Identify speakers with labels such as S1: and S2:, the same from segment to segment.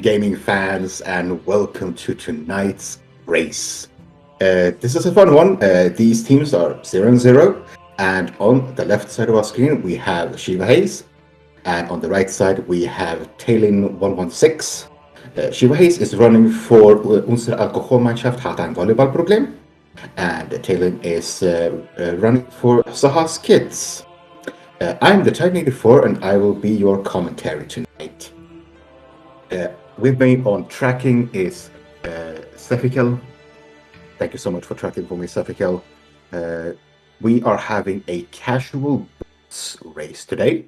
S1: gaming fans, and welcome to tonight's race. This is a fun one. These teams are 0 and 0, and on the left side of our screen we have SaHa's, and on the right side we have Tailin 116. SaHa's is running for Unsere Alokholmannschaft hat ein Volleyballproblem, and Tailin is running for SaHa's Kids. I'm the Type 84, and I will be your commentary tonight. With me on tracking is Sefikel. Thank you so much for tracking for me, Sefikel. We are having a casual boots race today,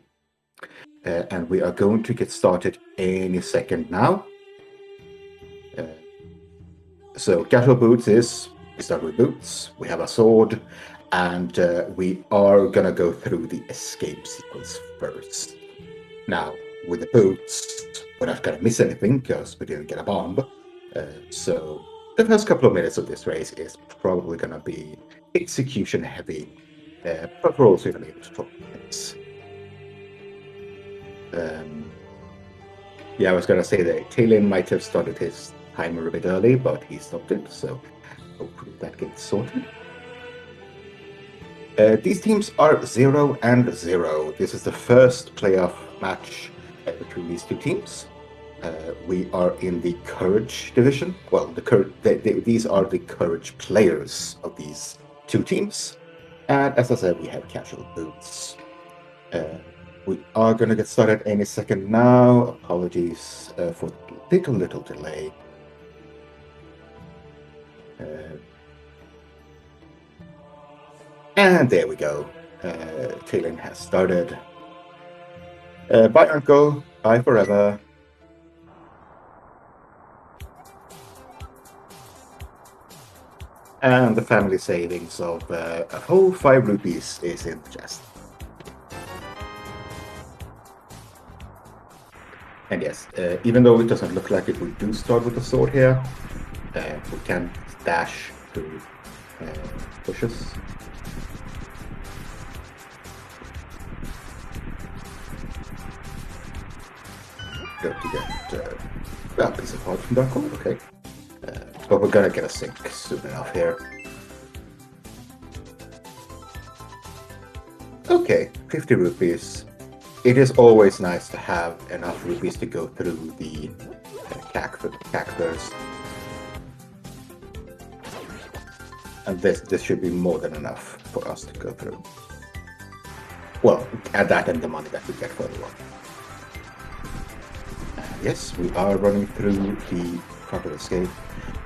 S1: and we are going to get started any second now. So casual boots is, we start with boots, we have a sword, and we are gonna go through the escape sequence first. Now, with the boots, we're not gonna miss anything because we didn't get a bomb. So the first couple of minutes of this race is probably gonna be execution heavy, but we're also gonna be able to talk things. Yeah, I was gonna say that Tailin might have started his timer a bit early, but he stopped it, so hopefully that gets sorted. These teams are 0 and 0. This is the first playoff match between these two teams. We are in the Courage division. Well, these are the Courage players of these two teams. And as I said, we have casual boots. We are going to get started any second now. Apologies for the little delay. And there we go. Tailin has started. Bye, Uncle. Bye forever. And the family savings of a whole 5 rupees is in the chest. And yes, even though it doesn't look like it, we do start with the sword here. We can dash through bushes. Going to get a piece of heart from that one, okay. But we're gonna get a sink soon enough here. Okay, 50 rupees. It is always nice to have enough rupees to go through the cack first. And this should be more than enough for us to go through. Well, add that and the money that we get further on. Yes, we are running through the proper escape.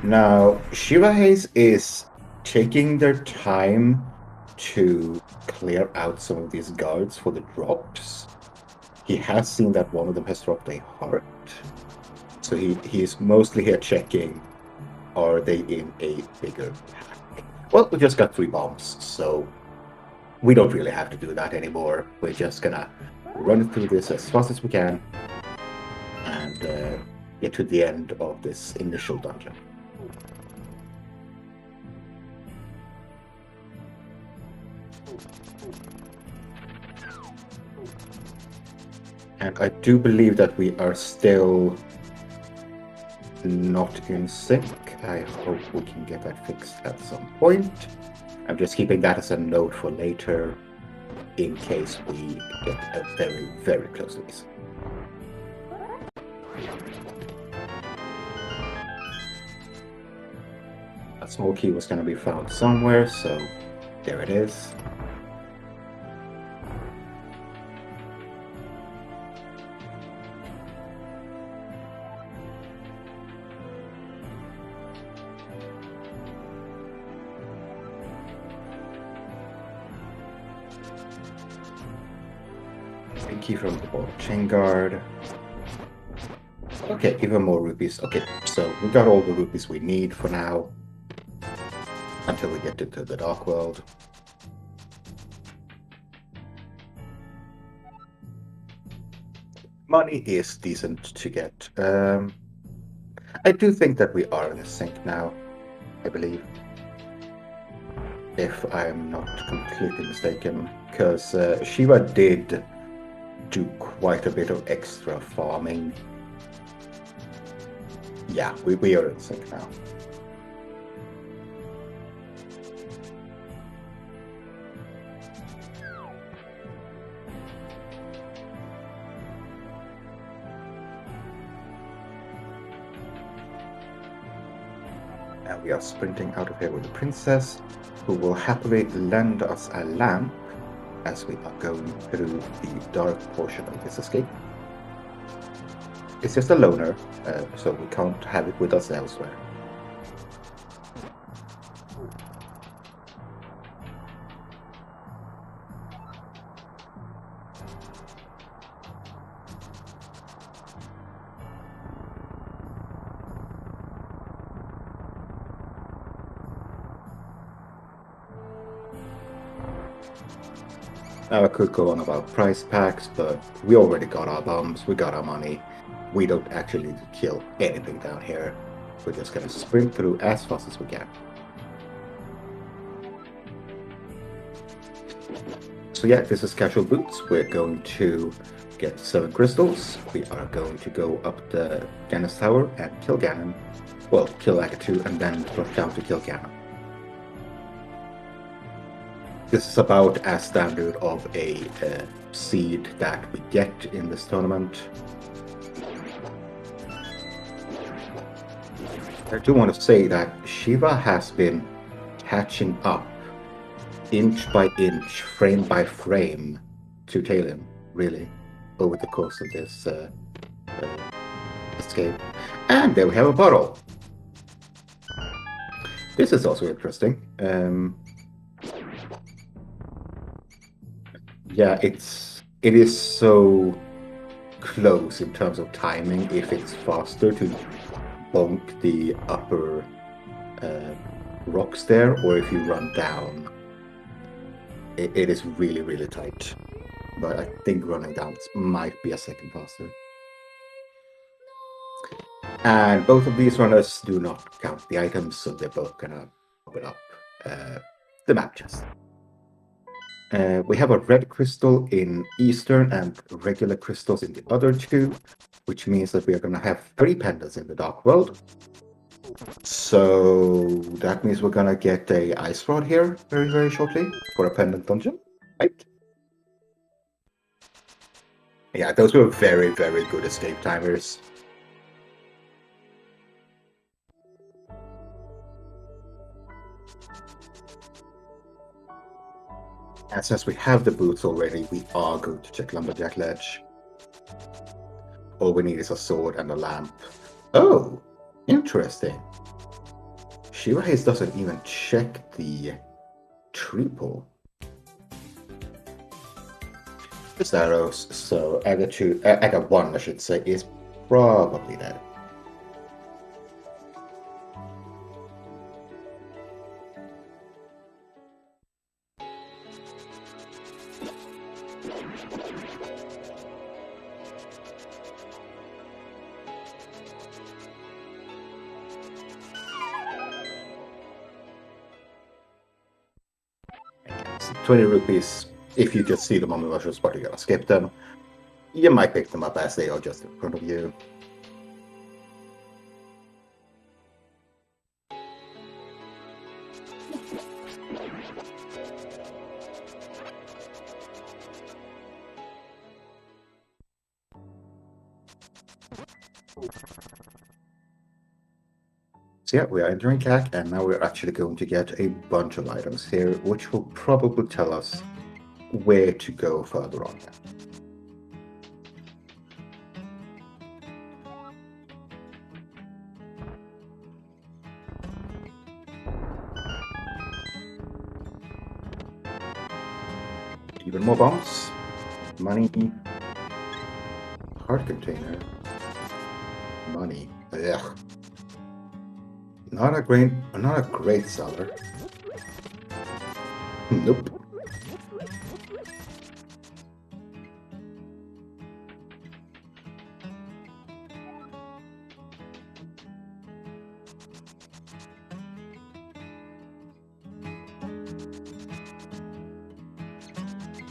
S1: Now, SaHa's is taking their time to clear out some of these guards for the drops. He has seen that one of them has dropped a heart. So he's mostly here checking, are they in a bigger pack? Well, we just got 3 bombs, so we don't really have to do that anymore. We're just gonna run through this as fast as we can and get to the end of this initial dungeon. And I do believe that we are still not in sync. I hope we can get that fixed at some point. I'm just keeping that as a note for later in case we get a very, very close to this. A small key was going to be found somewhere, so there it is. Key from the ball chain guard. Okay, even more rupees. Okay, so we got all the rupees we need for now until we get into the dark world. Money is decent to get. I do think that we are in a sync now, I believe. If I'm not completely mistaken, because Shiva did do quite a bit of extra farming Yeah, we are in sync now. And we are sprinting out of here with the princess, who will happily lend us a lamp as we are going through the dark portion of this escape. It's just a loner, so we can't have it with us elsewhere. Now I could go on about price packs, but we already got our bombs, we got our money. We don't actually need to kill anything down here. We're just gonna sprint through as fast as we can. So yeah, this is Casual Boots. We're going to get 7 crystals. We are going to go up the Ganon's Tower and kill Ganon. Well, kill Agatu and then drop down to kill Ganon. This is about as standard of a seed that we get in this tournament. I do want to say that Shiva has been catching up inch by inch, frame by frame to Talon, really, over the course of this escape. And there we have a bottle. This is also interesting. Yeah, it is so close in terms of timing. If it's faster to bonk the upper rocks there, or if you run down, it is really, really tight. But I think running down might be a second faster. And both of these runners do not count the items, so they're both gonna open up the map chest. We have a red crystal in Eastern and regular crystals in the other two, which means that we are going to have 3 pendants in the Dark World. So that means we're going to get a ice rod here very, very shortly for a pendant dungeon, right? Yeah, those were very, very good escape timers. And since we have the boots already, we are going to check Lumberjack Ledge. All we need is a sword and a lamp. Oh, interesting. SpeedGaming doesn't even check the triple. Just arrows, so Aga 1, I should say, is probably dead. It's 20 rupees. If you just see them on the virtual spot, you're gonna skip them. You might pick them up as they are just in front of you. So yeah, we are entering CAC, and now we're actually going to get a bunch of items here, which will probably tell us where to go further on. Even more bombs, money, heart container, money. Ugh. Not a great seller. Nope.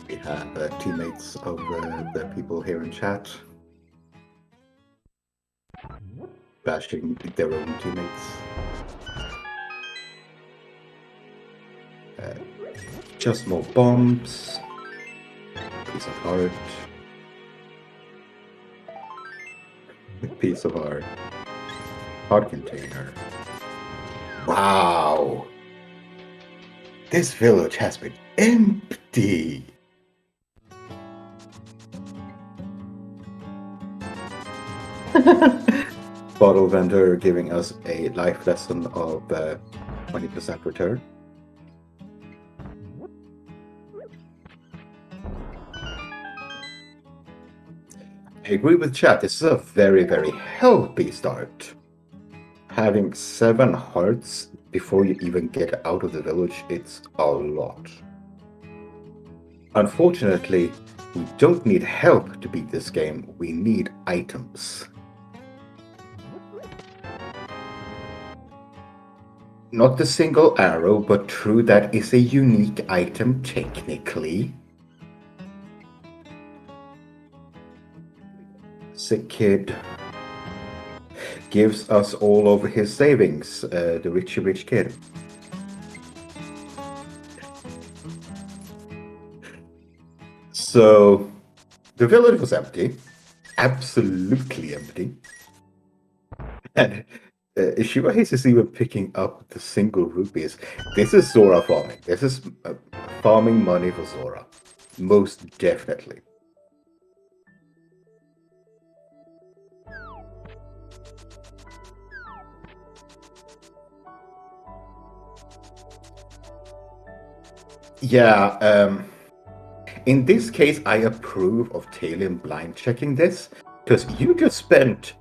S1: We have teammates of the people here in chat. bashing their own teammates. Just more bombs. Piece of heart. Piece of heart. Heart container. Wow! This village has been empty! Bottle vendor giving us a life lesson of 20% return. I agree with chat, this is a very, very healthy start. Having 7 hearts before you even get out of the village, it's a lot. Unfortunately, we don't need help to beat this game, we need items. Not the single arrow, but true, that is a unique item technically. Sick kid gives us all of his savings, the richy rich kid. So the village was empty, absolutely empty. And SpeedGaming is even picking up the single rupees. This is Zora farming. This is farming money for Zora. Most definitely. Yeah, in this case, I approve of Talon blind checking this, because you just spent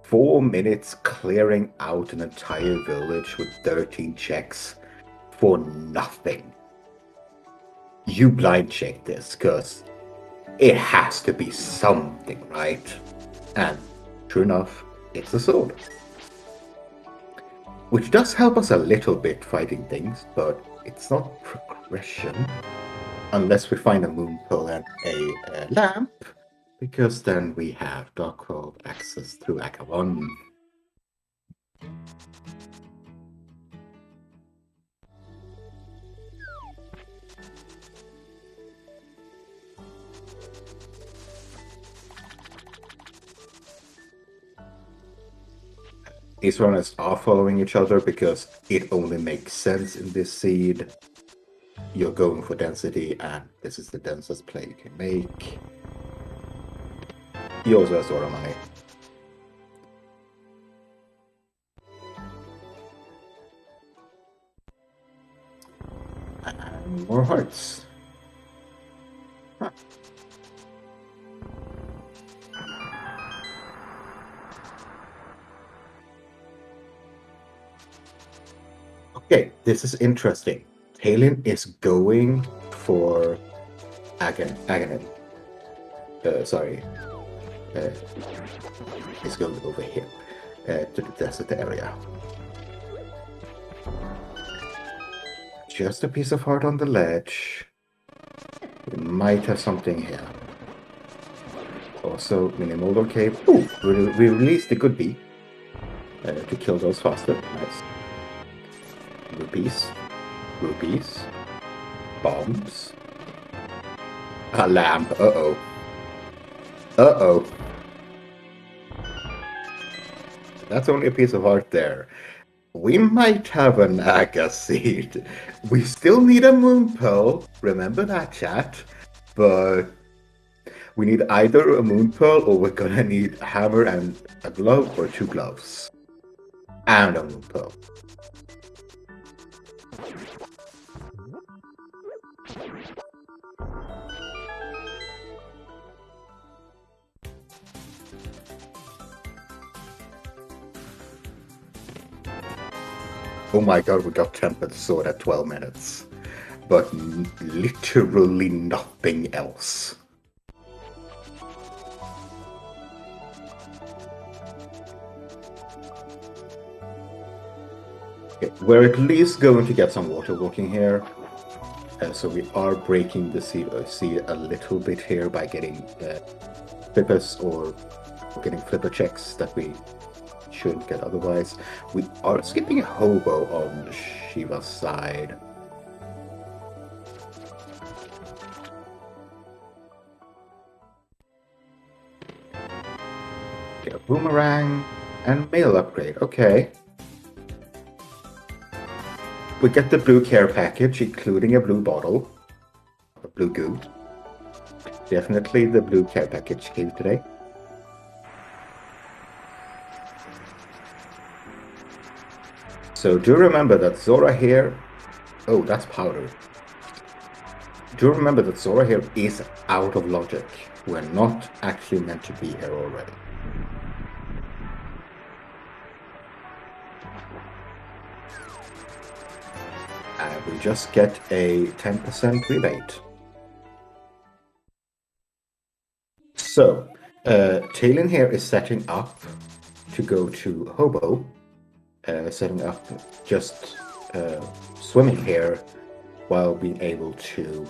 S1: 4 minutes clearing out an entire village with 13 checks for nothing. You blind check this, because it has to be something, right? And true enough, it's a sword. Which does help us a little bit fighting things, but it's not progression. Unless we find a moon pearl and a lamp, because then we have Darkhold access through Aka 1. These runners are following each other because it only makes sense in this seed. You're going for density, and this is the densest play you can make. He also has Zora money. And more hearts. Huh. Okay, this is interesting. Talon is going for Aghanim. Sorry. He's going over here to the desert area. Just a piece of heart on the ledge. We might have something here. Also, minimal cave. Ooh, we released the good bee to kill those faster. Nice. Rupees. Bombs. A lamp. Uh-oh. That's only a piece of art there. We might have an Aga seed. We still need a moon pearl. Remember that, chat. But we need either a moon pearl or we're gonna need a hammer and a glove or 2 gloves. And a moon pearl. Oh my god, we got Tempered Sword at 12 minutes. But literally nothing else. Okay, we're at least going to get some water walking here. So we are breaking the seed a little bit here by getting flippers or getting flipper checks that we shouldn't get otherwise. We are skipping a hobo on Shiva's side. Get a boomerang and mail upgrade. Okay. We get the blue care package, including a blue bottle, a blue goo. Definitely the blue care package came today. So do remember that Zora here... Oh, that's powder. Do remember that Zora here is out of logic. We're not actually meant to be here already. And we just get a 10% rebate. So, Talon here is setting up to go to Hobo. Setting up just swimming here while being able to...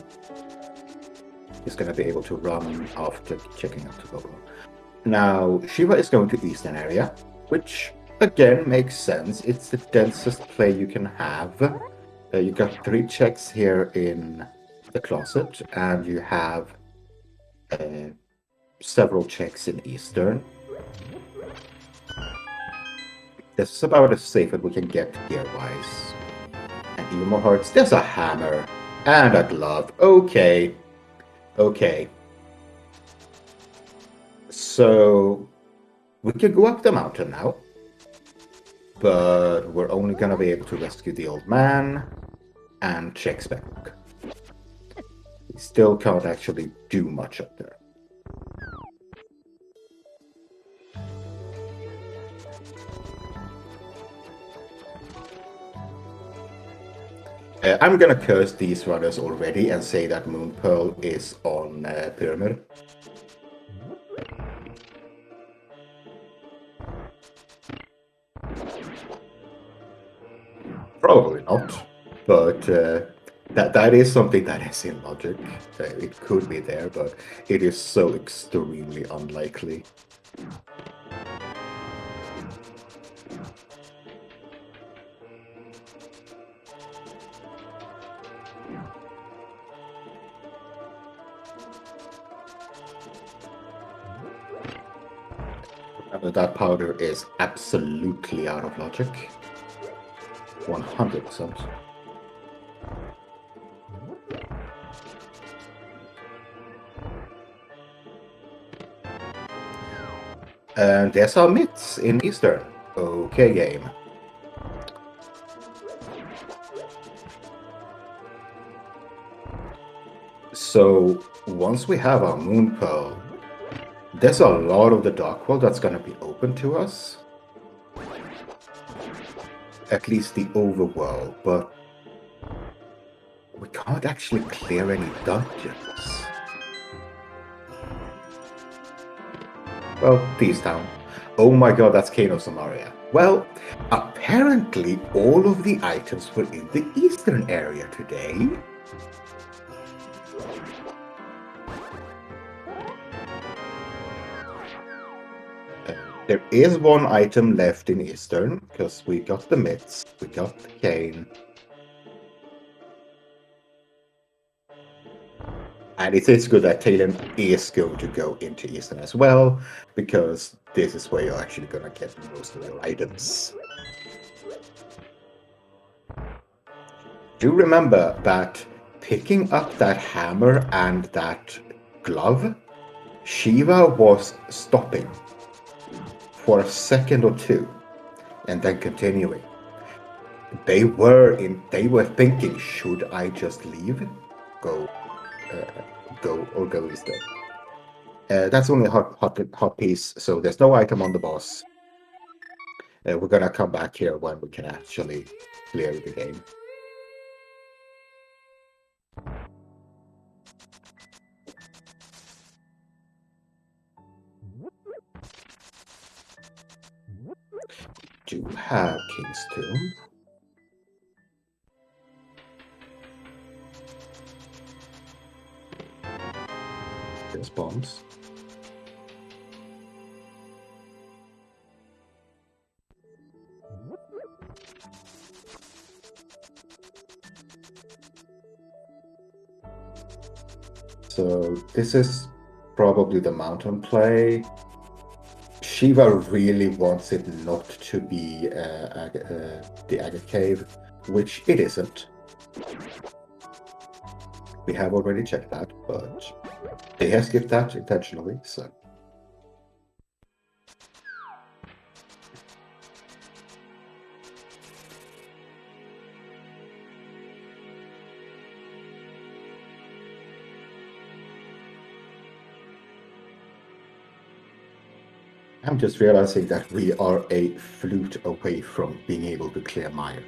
S1: He's going to be able to run after checking out to Hobo. Now, Shiva is going to Eastern area, which again makes sense. It's the densest play you can have. You got 3 checks here in the closet, and you have several checks in Eastern. This is about as safe as we can get gear-wise. And even more hearts. There's a hammer and a glove. Okay. Okay. So we can go up the mountain now. But we're only going to be able to rescue the old man and check spec book. We still can't actually do much up there. I'm gonna curse these runners already and say that Moon Pearl is on Pyramid. Probably not, but that is something that is in logic. It could be there, but it is so extremely unlikely. That powder is absolutely out of logic. 100%. And there's our mitts in Eastern. Okay, game. So, once we have our Moon Pearl, there's a lot of the Dark World that's going to be open to us. At least the overworld, but we can't actually clear any dungeons. Well, Thieves Town. Oh my god, that's Kano Samaria. Well, apparently all of the items were in the Eastern area today. There is one item left in Eastern, because we got the mitts, we got the cane. And it is good that Talon is going to go into Eastern as well, because this is where you're actually going to get most of your items. Do remember that picking up that hammer and that glove, Shiva was stopping for a second or two, and then continuing. They were thinking, should I just leave? Go Eastern. That's only a hot piece, so there's no item on the boss. We're gonna come back here when we can actually clear the game. Do have King's Tomb. There's bombs. So this is probably the mountain play. Shiva really wants it not to be the Agate Cave, which it isn't. We have already checked that, but they have skipped that intentionally, so. I'm just realizing that we are a flute away from being able to clear mire.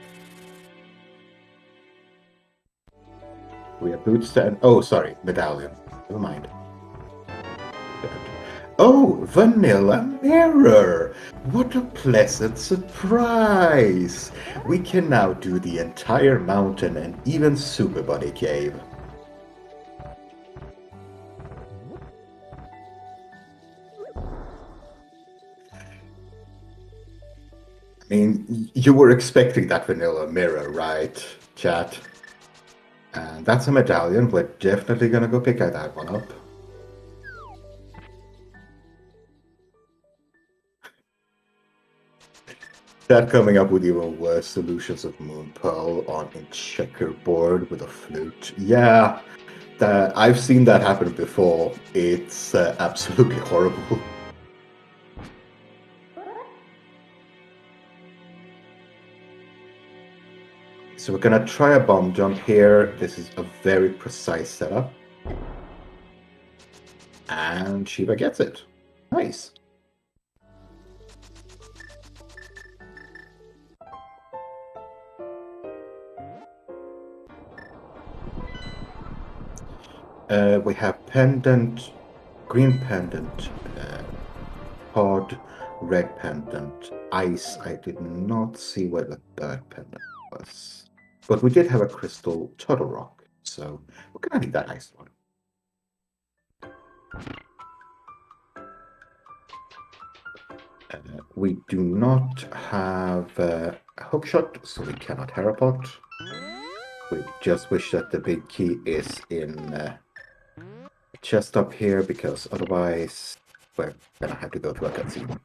S1: We have boots and oh, sorry, medallion. Never mind. Oh, vanilla mirror! What a pleasant surprise! We can now do the entire mountain and even Super Buddy Cave. I mean, you were expecting that vanilla mirror, right, chat? And that's a medallion. We're definitely gonna go pick that one up. That coming up with even worse solutions of Moon Pearl on a checkerboard with a flute. Yeah, I've seen that happen before. It's absolutely horrible. So we're gonna try a bomb jump here. This is a very precise setup. And Shiva gets it. Nice. We have pendant, green pendant, pod, red pendant, ice. I did not see where the third pendant was. But we did have a crystal turtle rock, so we're gonna need that ice one. We do not have a hookshot, so we cannot herapot. We just wish that the big key is in the chest up here, because otherwise we're gonna have to go to a cutscene.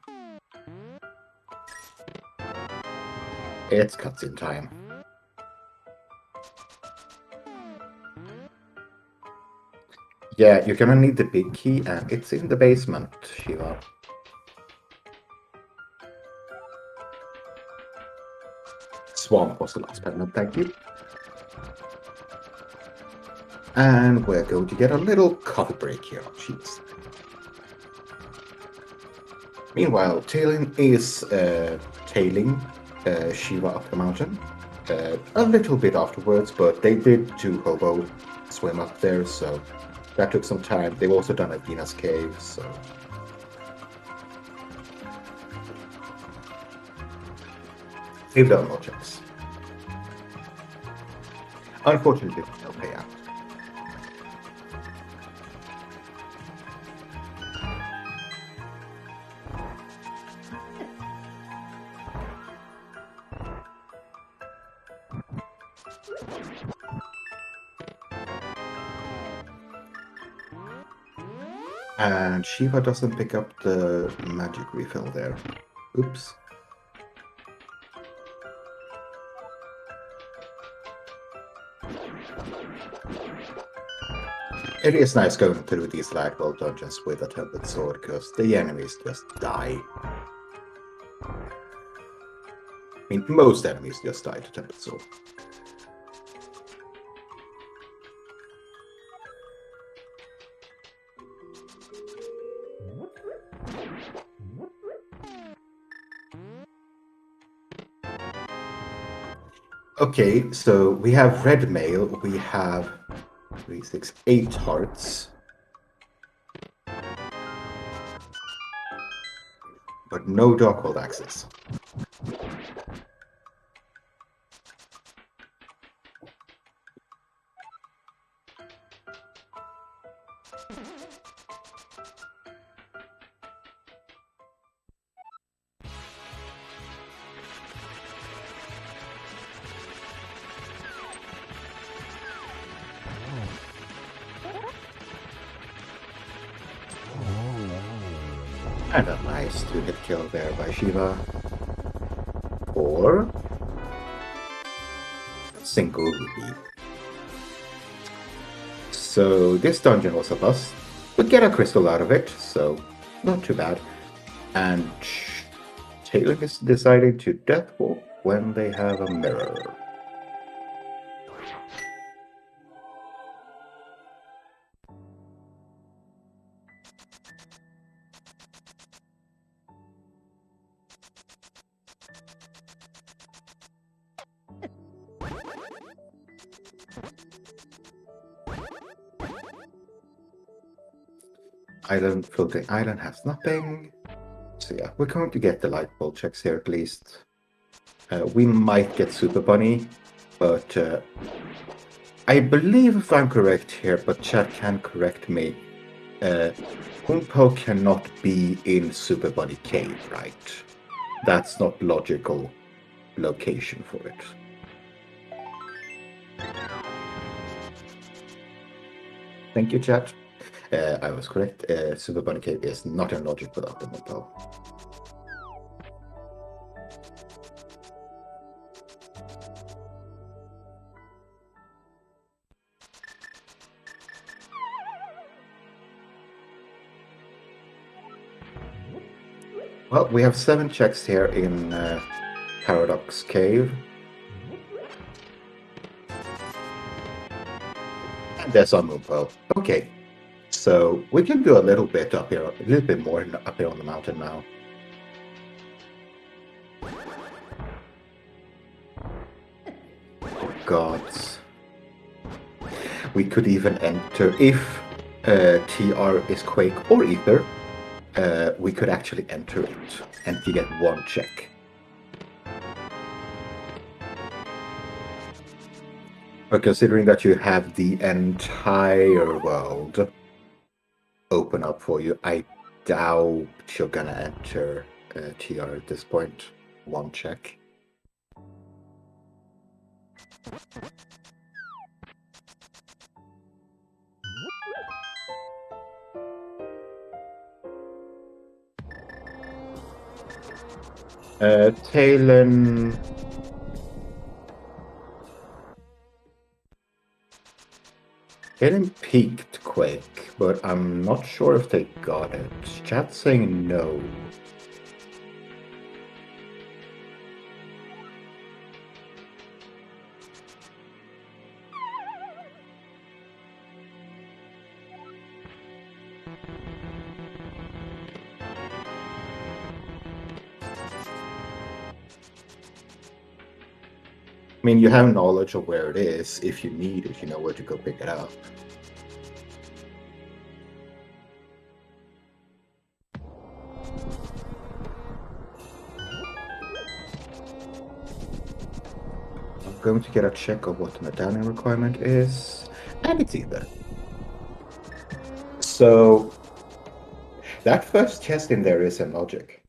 S1: It's cutscene time. Yeah, you're gonna need the big key, and it's in the basement, Shiva. Swamp was the last pendant, thank you. And we're going to get a little coffee break here on Sheets. Meanwhile, tailing is tailing Shiva up the mountain. A little bit afterwards, but they did do hobo swim up there, so that took some time. They've also done Athena's cave, so. They've done more checks. Unfortunately, no payout. And Shiva doesn't pick up the magic refill there. Oops. It is nice going through these light bulb dungeons with a tempered sword, because the enemies just die. I mean, most enemies just die to tempered sword. Okay, so we have red mail, we have 3, 6, 8 hearts. But no Darkhold access. And a nice two-hit kill there by Shiva. Or single rupee. So this dungeon was a bust. We get a crystal out of it, so not too bad. And Taylor is deciding to death walk when they have a mirror. Island, floating island has nothing. So yeah, we're going to get the light bulb checks here at least. We might get Super Bunny, but I believe if I'm correct here, but Chad can correct me. Umpo cannot be in Super Bunny Cave, right? That's not logical location for it. Thank you, Chad. I was correct. Super Bunny Cave is not in logic without the Umpo. Well, we have 7 checks here in Paradox Cave. And there's our Umpo. Okay. So we can do a little bit up here, a little bit more up here on the mountain now. Oh gods. We could even enter, if TR is Quake or Ether, we could actually enter it and you get 1 check. But considering that you have the entire world open up for you, I doubt you're gonna enter TR at this point. 1 check. Talon. Talon peaked Quake, but I'm not sure if they got it. Chat's saying no. I mean, you have knowledge of where it is. If you need it, you know where to go pick it up. I'm going to get a check of what the medallion requirement is, and it's either. So, that first chest in there is in logic.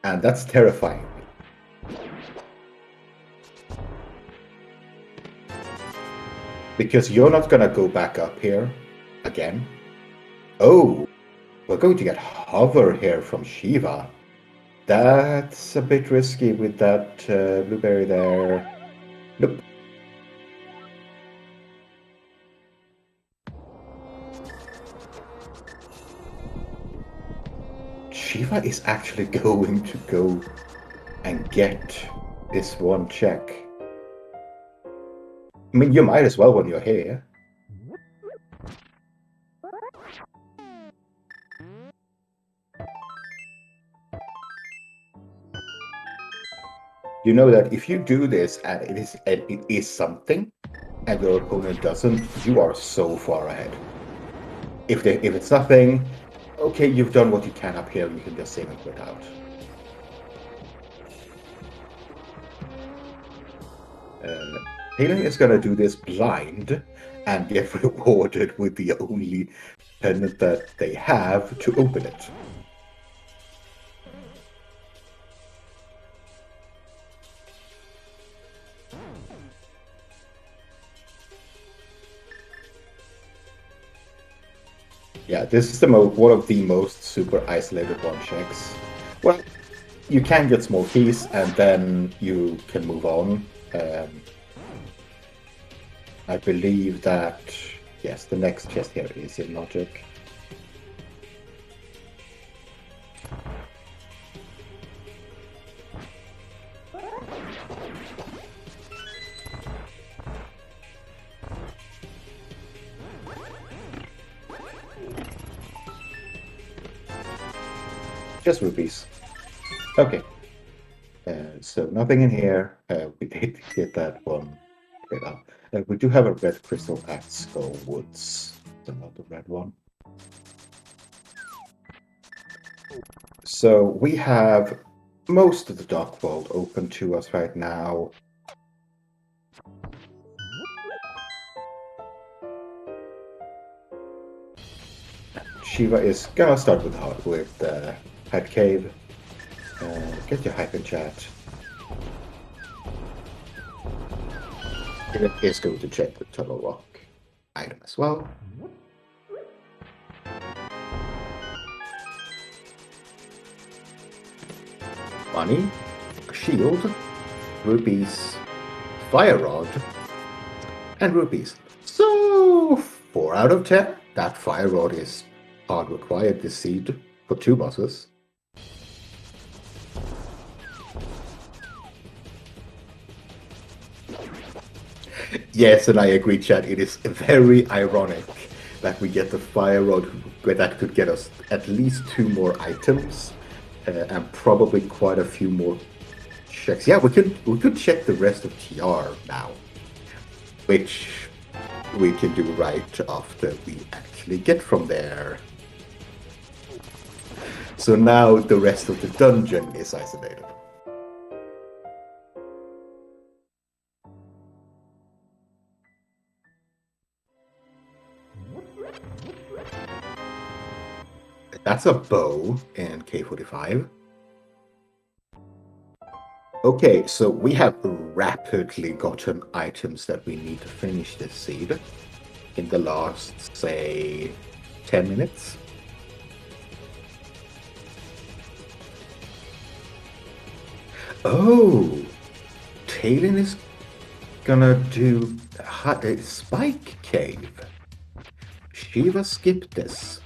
S1: And that's terrifying. Because you're not gonna go back up here again. Oh, we're going to get hover here from Shiva. That's a bit risky with that blueberry there. Nope. Shiva is actually going to go and get this 1 check. I mean, you might as well when you're here. You know that if you do this and it is something, and your opponent doesn't, you are so far ahead. If it's nothing, okay, you've done what you can up here, you can just save and quit out. Helen is gonna do this blind and get rewarded with the only pendant that they have to open it. Yeah, this is one of the most super isolated one checks. Well, you can get small keys and then you can move on. I believe that, yes, the next chest here is in logic. Just rupees. Okay. So nothing in here. We did get that one. We do have a red crystal at Skull Woods. Another red one. So we have most of the Dark World open to us right now. Shiva is gonna start with Hype Cave. Get your hype in chat. It is going to check the Turtle Rock item as well. Money, shield, rupees, fire rod, and rupees. So 4 out of 10. That fire rod is hard required this seed for 2 bosses. Yes, and I agree, Chad. It is very ironic that we get the fire rod that could get us at least 2 more items and probably quite a few more checks. Yeah, we could check the rest of TR now, which we can do right after we actually get from there. So now the rest of the dungeon is isolated. That's a bow in K45. Okay, so we have rapidly gotten items that we need to finish this seed in the last, say, 10 minutes. Oh, Talon is gonna do a Spike Cave. Shiva skipped this.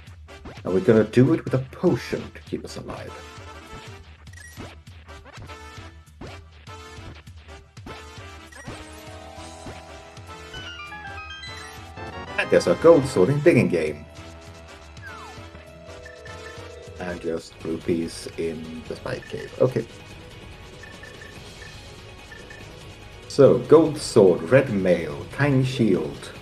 S1: And we're gonna do it with a potion to keep us alive. And there's a gold sword in digging game. And just rupees in the Spike Cave. Okay. So, gold sword, red mail, tiny shield.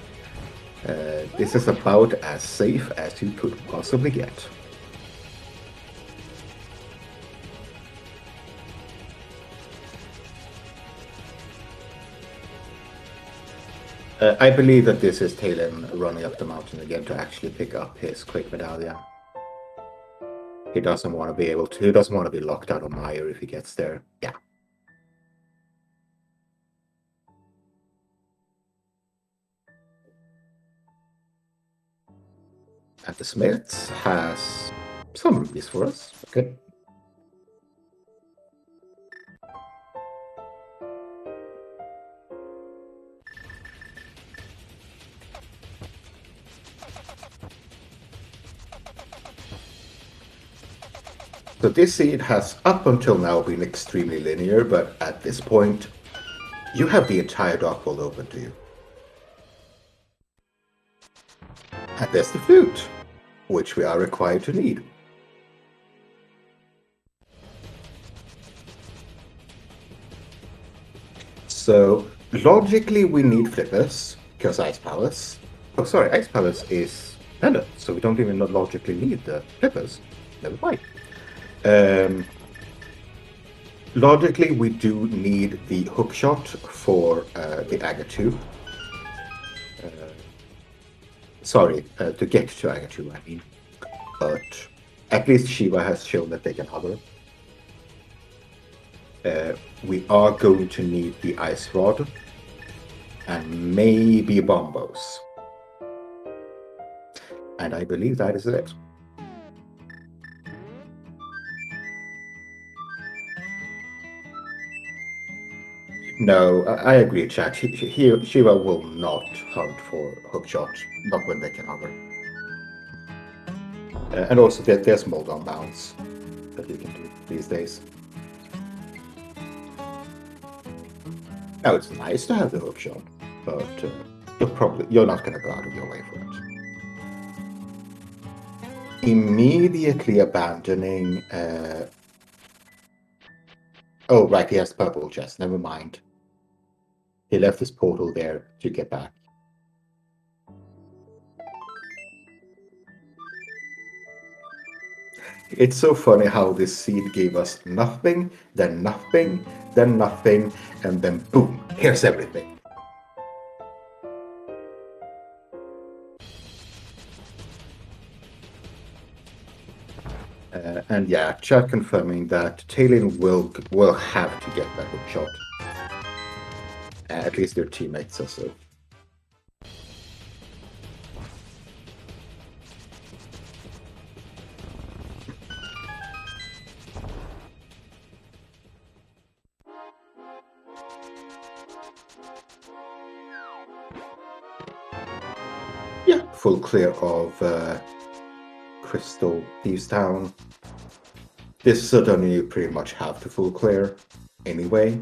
S1: This is about as safe as you could possibly get. I believe that this is Talon running up the mountain again to actually pick up his quick medallion. He doesn't want to be locked out of Mire if he gets there. Yeah. And the Smith has some rupees for us. Okay. So this seed has up until now been extremely linear, but at this point, you have the entire Dark World open to you. And there's the flute, which we are required to need. So logically we need flippers, because Ice Palace. Oh sorry, Ice Palace is pendant, so we don't even logically need the flippers. Never mind. Logically we do need the hookshot for the Agatu. To get to Agatu, I mean. But at least Shiva has shown that they can hover. We are going to need the Ice Rod and maybe Bombos. And I believe that is it. No, I agree, Chad. Shiva will not hunt for hookshot, not when they can hover. And also, there's mold on bounce that you can do these days. Now, it's nice to have the hookshot, but you're not going to go out of your way for it. Immediately abandoning. Oh, right, he has purple chest. Never mind. He left his portal there to get back. It's so funny how this seed gave us nothing, then nothing, then nothing, and then boom, here's everything. And yeah, chat confirming that Talon will have to get that hook shot. At least their teammates are so. Yeah, full clear of Crystal Thieves Town. This is a dungeon you pretty much have to full clear anyway.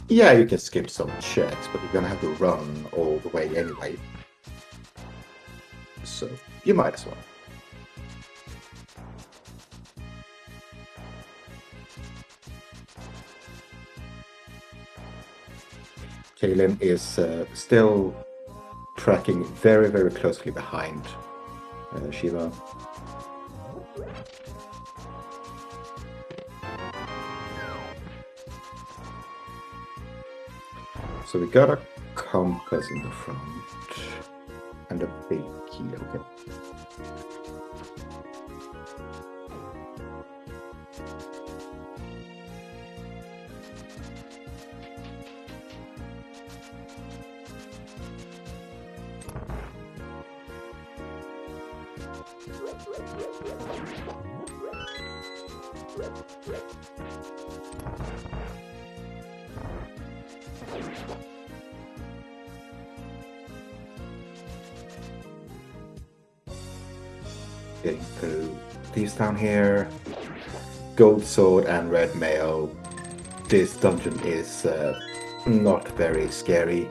S1: Yeah, you can skip some checks, but you're gonna have to run all the way anyway. So you might as well. Talon is still tracking very, very closely behind Shiva. So we got a compass in the front and a big key, okay. Getting through these down here. Gold sword and red mail. This dungeon is not very scary.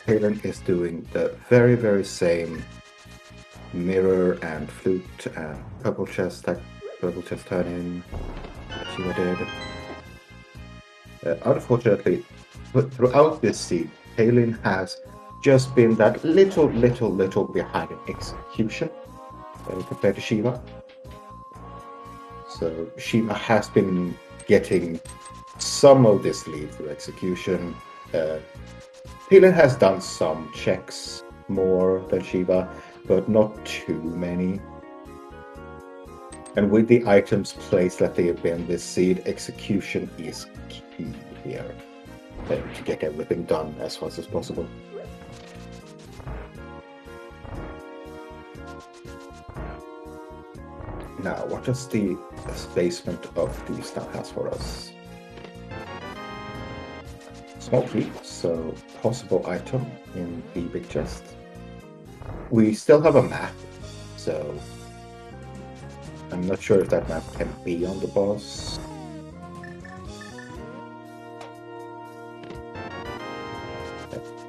S1: Talon is doing the very, very same mirror and flute and purple chest turn in that Shiva did. Unfortunately, throughout this scene, Talon has just been that little behind in execution compared to Shiva. So Shiva has been getting some of this lead through execution. Talon has done some checks more than Shiva, but not too many. And with the items placed that they have been this seed, execution is key here to get everything done as fast as possible. Now, what does the basement of the stuff has for us? Small key, so possible item in the big chest. We still have a map, so I'm not sure if that map can be on the boss.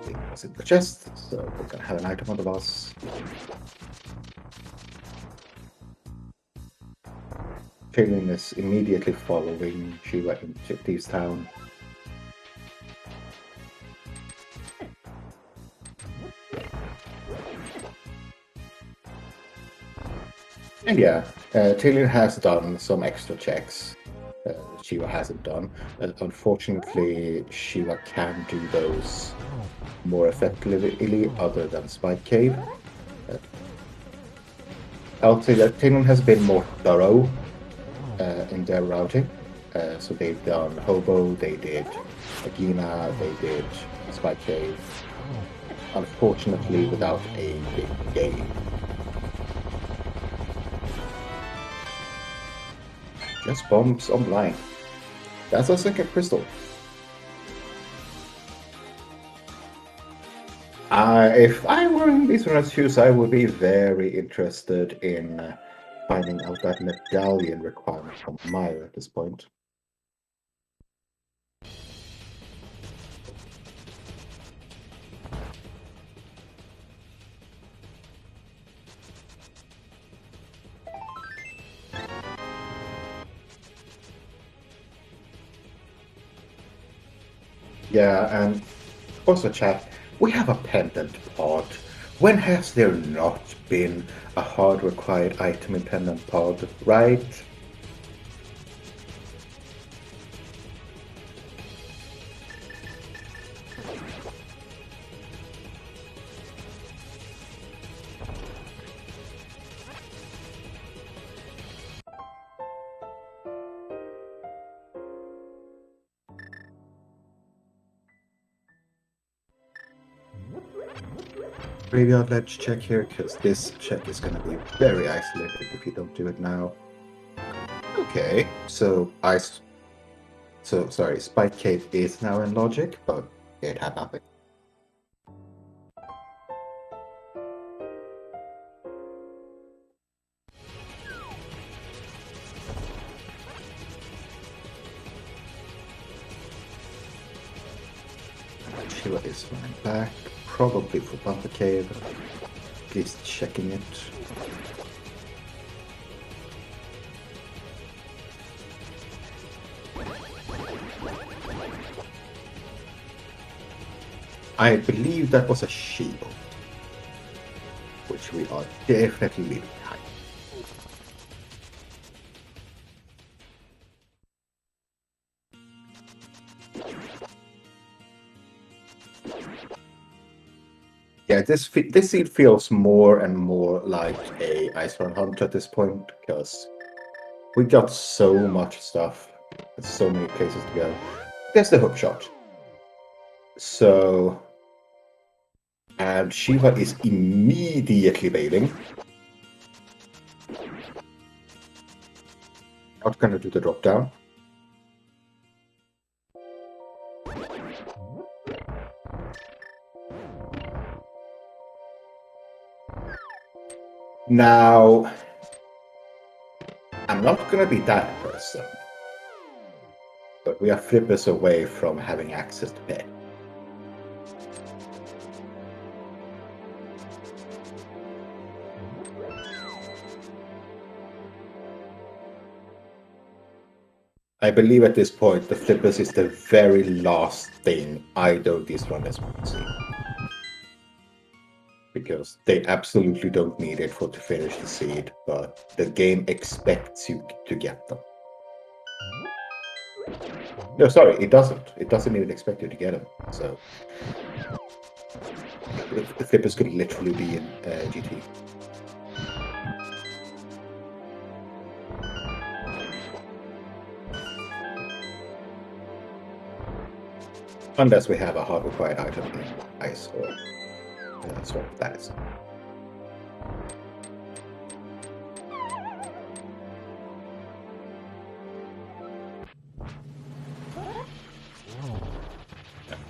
S1: It was in the chest, so we're gonna have an item on the boss. Talon is immediately following Shiva into Thieves Town. And yeah, Talon has done some extra checks Shiva hasn't done. Unfortunately, Shiva can do those more effectively other than Spike Cave. I'll say that Talon has been more thorough in their routing, So they've done Hobo, they did Agina, they did Spike Cave. Unfortunately, without a big game. Just bombs online. That's our second crystal. If I were in these runners' shoes, I would be very interested in finding out that medallion requirement from Maya at this point. Yeah, and also chat, we have a pendant pod. When has there not been a hard required item in pendant pod, right? Graveyard ledge check here, because this check is going to be very isolated if you don't do it now. Okay, so sorry, Spike Cave is now in logic, but it had nothing. Shiva is running back, probably for Bumper Cave, at least checking it. I believe that was a shield, which we are definitely leaving behind. Yeah, this seed feels more and more like a Ice Run Hunt at this point, because we got so much stuff and so many places to go. There's the hook shot. So, and Shiva is immediately bailing. Not gonna do the drop down. Now, I'm not gonna be that person, but we are flippers away from having access to bed. I believe at this point, the flippers is the very last thing either of these runners want to see. Because they absolutely don't need it to finish the seed, but the game expects you to get them. No, sorry, it doesn't. It doesn't even expect you to get them. So the flippers could literally be in GT. Unless we have a hard required item in ice or sort of that is.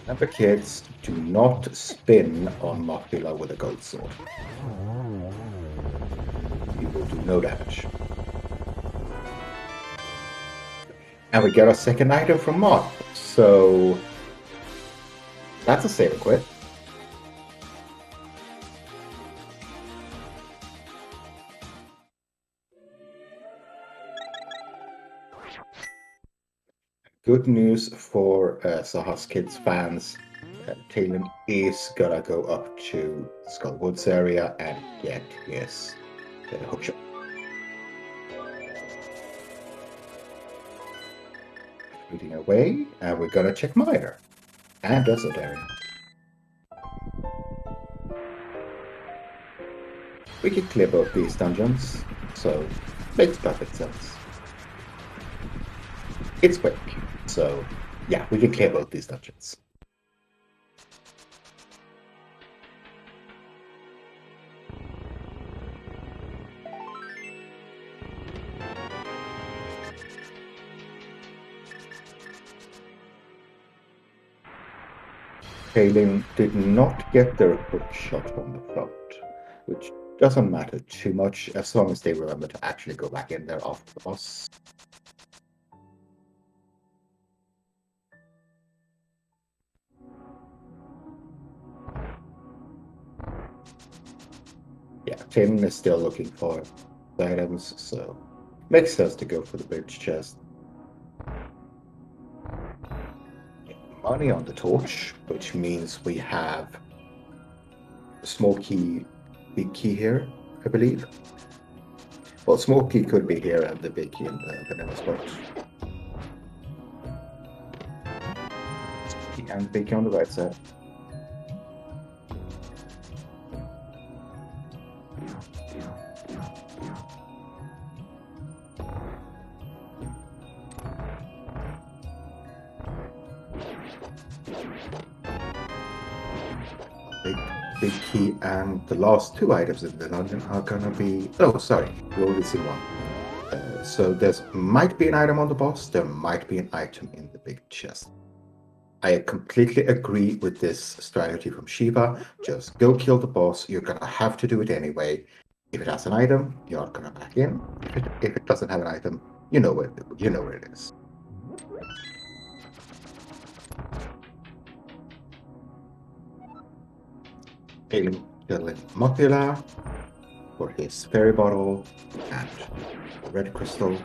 S1: Remember, kids, do not spin on Machila with a gold sword. You will do no damage. And we get our second item from Mark, so that's a save and quit. Good news for SaHa's Kids fans. Talon is gonna go up to Skullwoods area and get his hookshot. Leading away, and we're gonna check Mire and Desert area. We can clear both these dungeons, so makes perfect sense. it's quick. So yeah, we can clear both these dungeons. Kaylin did not get their hook shot from the front, which doesn't matter too much as long as they remember to actually go back in there after the boss. Yeah, Kaylin is still looking for items, so makes sense to go for the bridge chest. Money on the torch, which means we have a small key, big key here, I believe. Well, small key could be here and the big key in the vanilla spot. Key and big key on the right side. Big key, and the last two items in the dungeon are gonna be... Oh, sorry, we only see one. So there might be an item on the boss, there might be an item in the big chest. I completely agree with this strategy from Shiva. Just go kill the boss, you're gonna have to do it anyway. If it has an item, you're gonna back in. If it doesn't have an item, you know where it is. Killing Mokula for his fairy bottle and red crystal.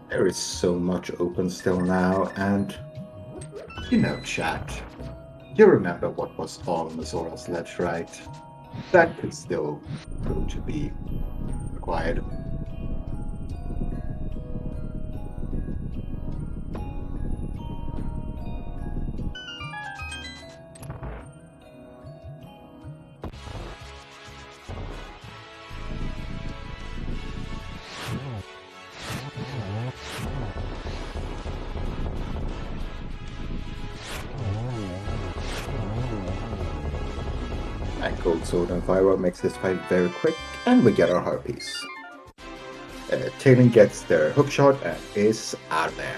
S1: There is so much open still now, and you know, chat, you remember what was on Mazora's ledge, right? That could still go to be required. And Gold Sword and Firework makes this fight very quick, and we get our heart piece. Taylin gets their hookshot and is out there.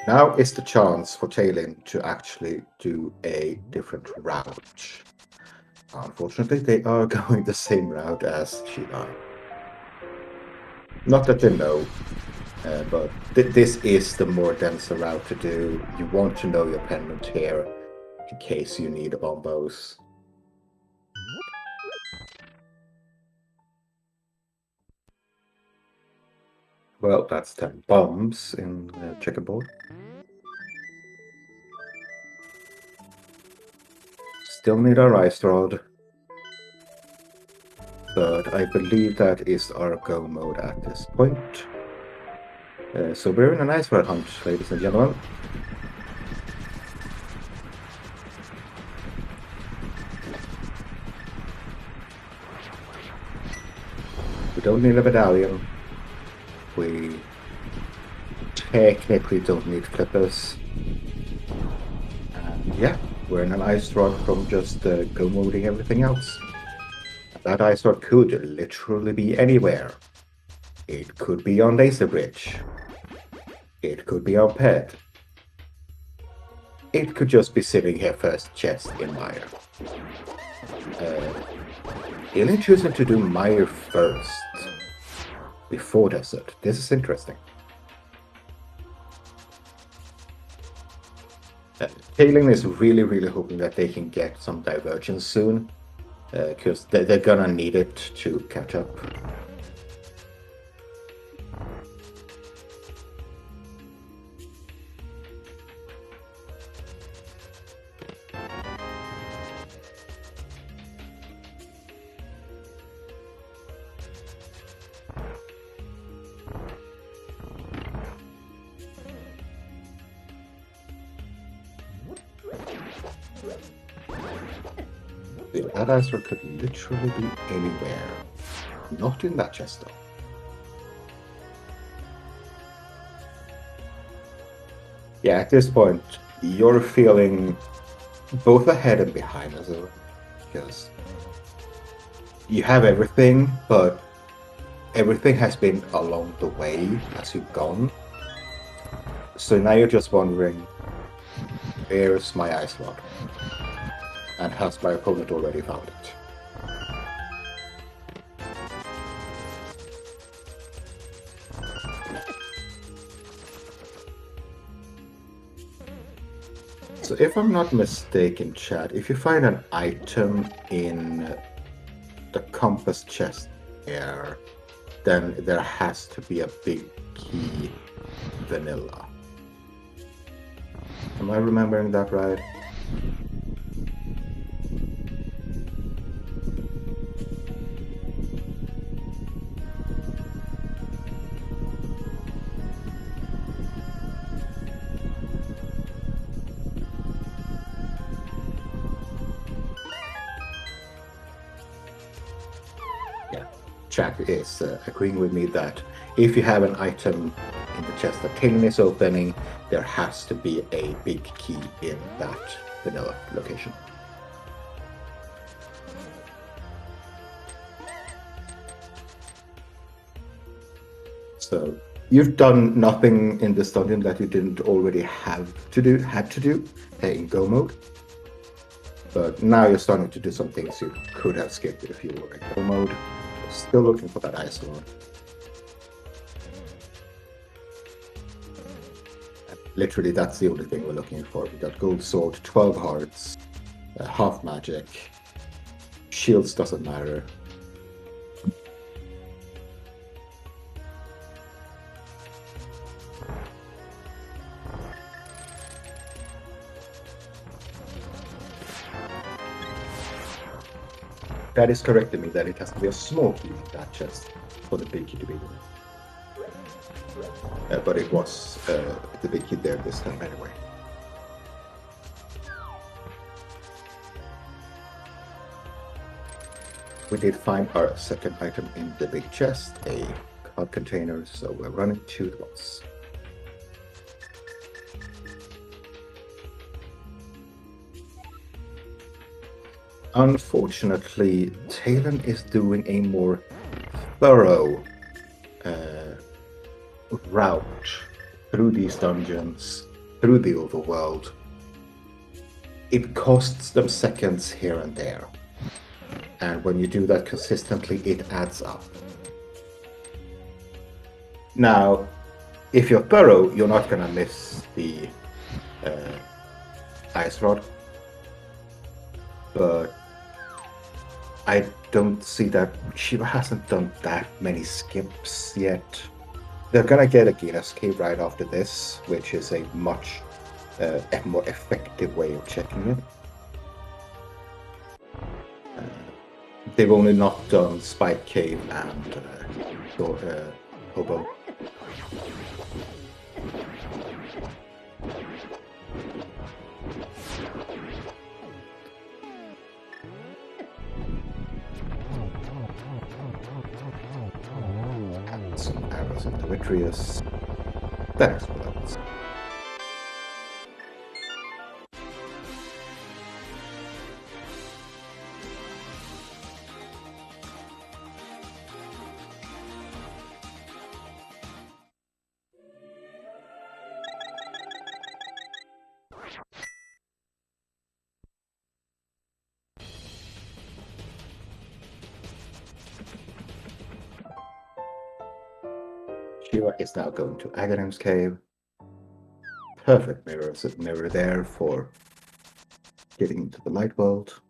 S1: Now is the chance for Taylin to actually do a different route. Unfortunately, they are going the same route as Shiva. Not that they know, but this is the more denser route to do. You want to know your pendant here in case you need bombos. Well, that's 10 bombs in the checkerboard. Still need our ice rod. But I believe that is our go mode at this point. So we're in a nice red hunt, ladies and gentlemen. We don't need a medallion. We technically don't need clippers. And yeah, we're in an ice rod from just go moding everything else. That ice rod could literally be anywhere. It could be on Laser Bridge. It could be on Pet. It could just be sitting here first chest in Mire. Alien choosing to do Mire first before Desert. This is interesting. Kaylin is really hoping that they can get some divergence soon. Because they're gonna need it to catch up. That answer could literally be anywhere. Not in that chest, though. Yeah, at this point, you're feeling both ahead and behind as well, because you have everything, but everything has been along the way as you've gone. So now you're just wondering, where's my ice rod? And has my opponent already found it? So if I'm not mistaken, chat, if you find an item in the compass chest there, then there has to be a big key vanilla. Am I remembering that right? Chat is agreeing with me that if you have an item in the chest that Kaylin is opening, there has to be a big key in that vanilla location. So you've done nothing in this dungeon that you didn't already had to do in go mode. But now you're starting to do some things you could have skipped if you were in go mode. Still looking for that ice sword. Literally, that's the only thing we're looking for. We got gold sword, 12 hearts, half magic. Shields doesn't matter. That is correct to me that it has to be a small key in that chest for the big key to be there. But it was the big key there this time anyway. We did find our second item in the big chest, a card container, so we're running to the boss. Unfortunately, Talon is doing a more thorough route through these dungeons, through the overworld. It costs them seconds here and there. And when you do that consistently, it adds up. Now, if you're thorough, you're not going to miss the ice rod. But I don't see that Shiva hasn't done that many skips yet. They're gonna get a Gina's Cave right after this, which is a much more effective way of checking it. They've only not done Spike Cave and Hobo. Some arrows into Vitrius. That explodes. Shiva is now going to Aghanim's Cave. Perfect mirror there for getting into the light world.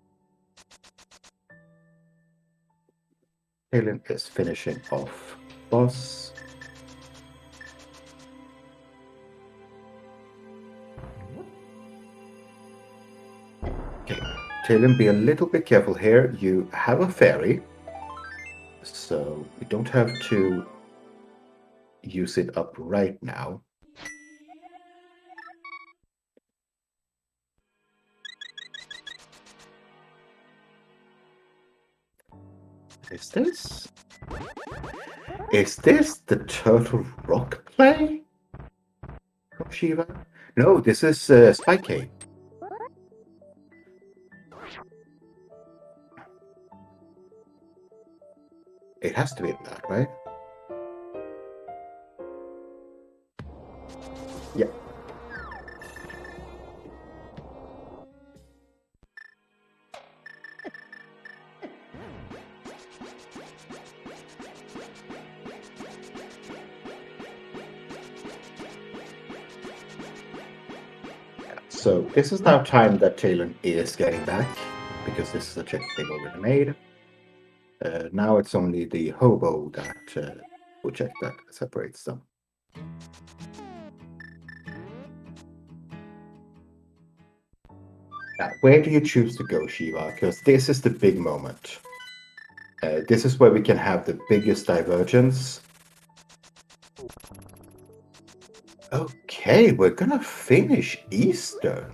S1: Helen is finishing off boss. Okay, Talon, be a little bit careful here. You have a fairy, so you don't have to use it up right now. Is this? Is this the Turtle Rock play from Shiva? No, this is Spike Cave. It has to be that, right? Yeah. So this is now time that Talon is getting back, because this is a check they've already made. Now it's only the hobo that will check that separates them. Now, where do you choose to go, Shiva? Because this is the big moment. This is where we can have the biggest divergence. Okay, we're gonna finish Eastern.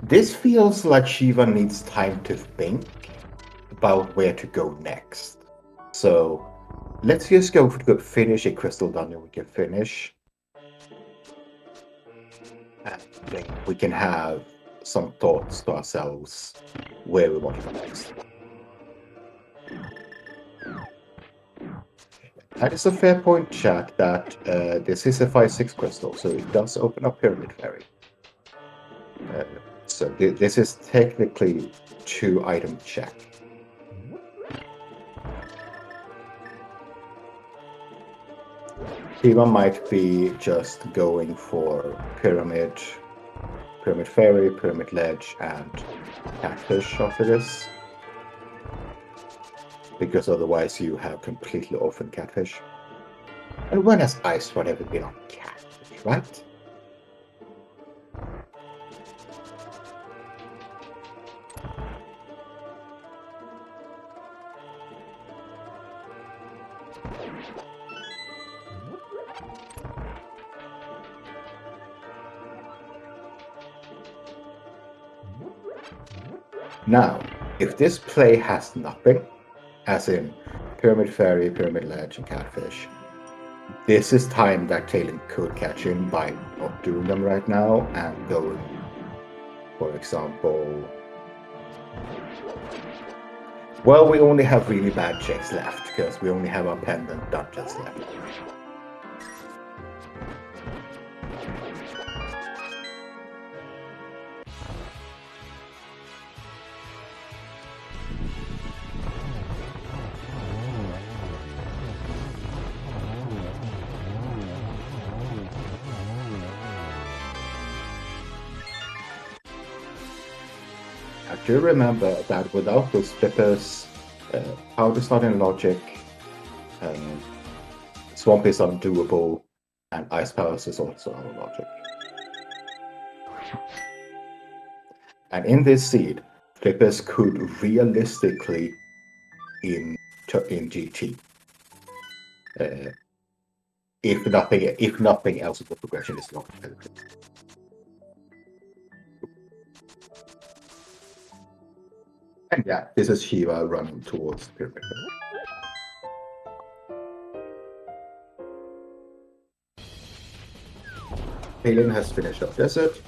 S1: This feels like Shiva needs time to think about where to go next. So let's just go for finish a crystal dungeon we can finish. And then we can have some thoughts to ourselves where we want to go next. That is a fair point, chat, that this is a 5/6 crystal, so it does open up Pyramid Fairy. So this is technically 2-item check. Shiva might be just going for Pyramid Fairy, Pyramid Ledge, and Catfish after this. Because otherwise you have completely orphaned Catfish. And when has Ice Rod ever been on Catfish, right? Now, if this play has nothing, as in Pyramid Fairy, Pyramid Ledge, and Catfish, this is time that Talon could catch him by not doing them right now and going, for example... Well, we only have really bad checks left, because we only have our pendant dungeons left. I do remember that without those flippers, Powder's not in logic, Swamp is undoable, and Ice Palace is also out of logic. And in this seed, flippers could realistically in GT. If nothing else of the progression is not competitive. And yeah, this is Shiva running towards the pyramid. Talon has finished up desert.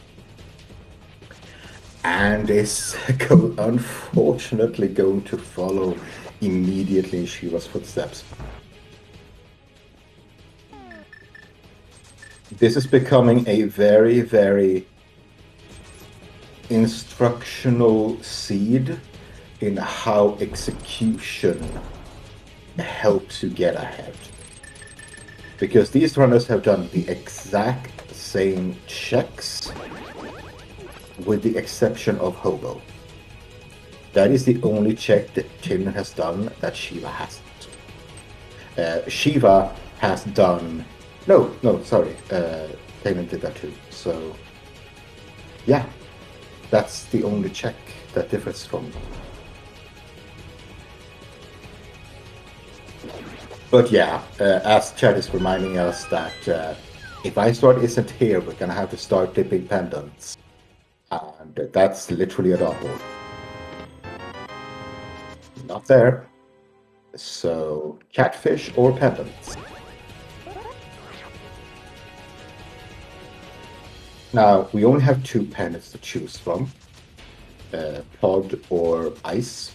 S1: And is unfortunately going to follow immediately in Shiva's footsteps. This is becoming a very, very instructional seed in how execution helps you get ahead. Because these runners have done the exact same checks with the exception of Hobo. That is the only check that Talon has done that Shiva hasn't. Shiva has done... No, sorry. Talon did that too. So, yeah. That's the only check that differs from... But yeah, as Chad is reminding us that if Iceward isn't here, we're gonna have to start dipping pendants. And that's literally a dot hole. Not there. So, catfish or pendants? Now, we only have 2 pendants to choose from. Pod or ice.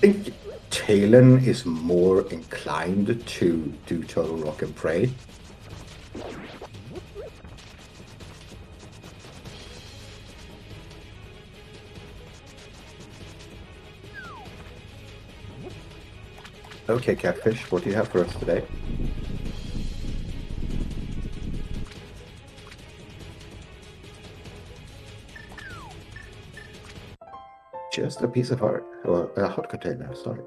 S1: I think Talon is more inclined to do Turtle Rock and Pray. Okay, Catfish, what do you have for us today? Just a piece of art, or a hot container, sorry.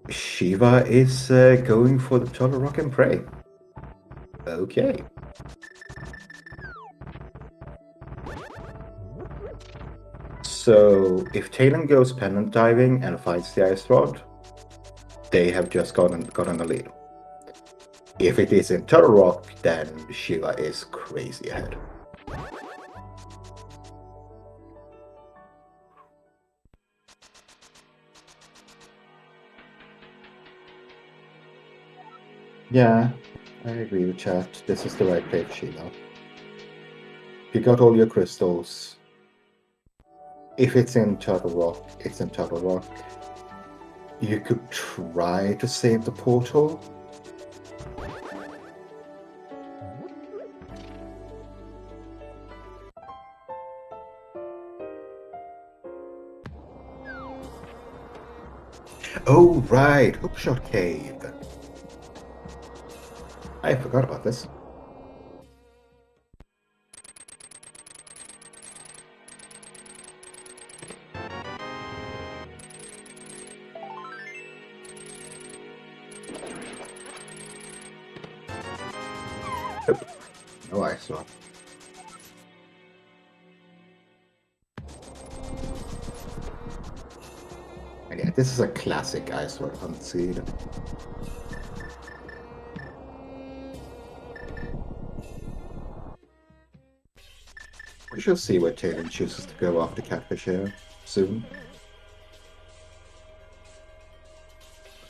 S1: Shiva is going for the Turtle Rock and Pray. Okay. So, if Talon goes pendant diving and finds the ice rod, they have just gotten a lead. If it is in Turtle Rock, then Shiva is crazy ahead. Yeah, I agree with chat. This is the right play for Shiva. You got all your crystals. If it's in Turtle Rock, it's in Turtle Rock. You could try to save the portal. Oh, right, Hookshot Cave. I forgot about this. Oh, I saw. And yeah, this is a classic ice sword Unsere. We shall see where Talon chooses to go after Catfish here soon.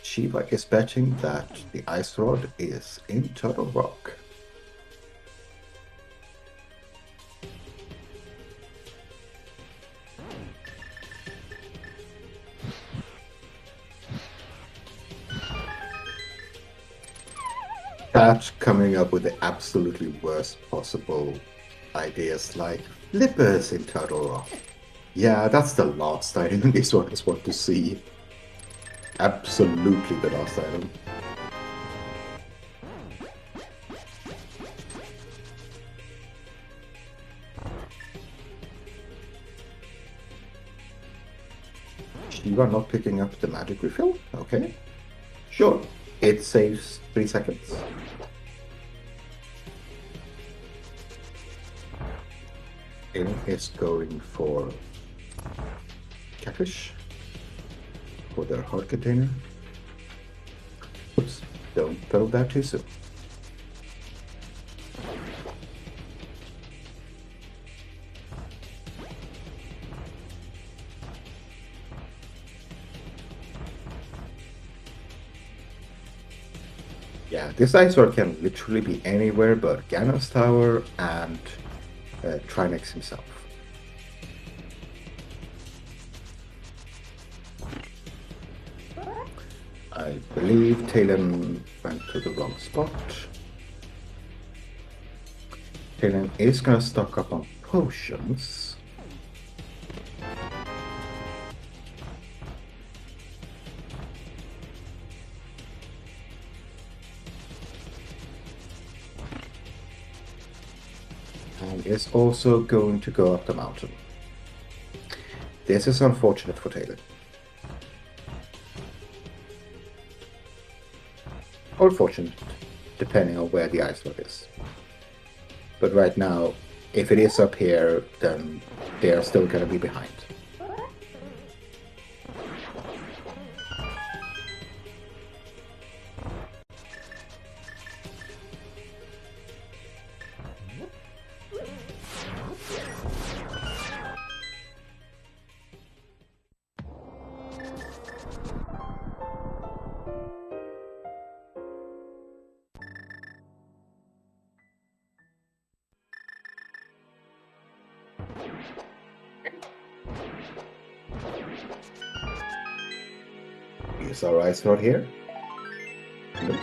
S1: Shiva is betting that the ice rod is in Turtle Rock. That coming up with the absolutely worst possible ideas like flippers in Turtle Rock. Yeah, that's the last item these ones want to see. Absolutely the last item. Shiva not picking up the magic refill? Okay. Sure. It saves 3 seconds. It is going for Catfish for their heart container. Oops, don't throw that too soon. Yeah, this ice sword can literally be anywhere but Ganos Tower and Trinex himself. I believe Talon went to the wrong spot. Talon is gonna stock up on potions. And is also going to go up the mountain. This is unfortunate for Talon. Or fortunate. depending on where the ice road is. But right now, if it is up here, then they are still going to be behind. Is our ice rod here? Nope.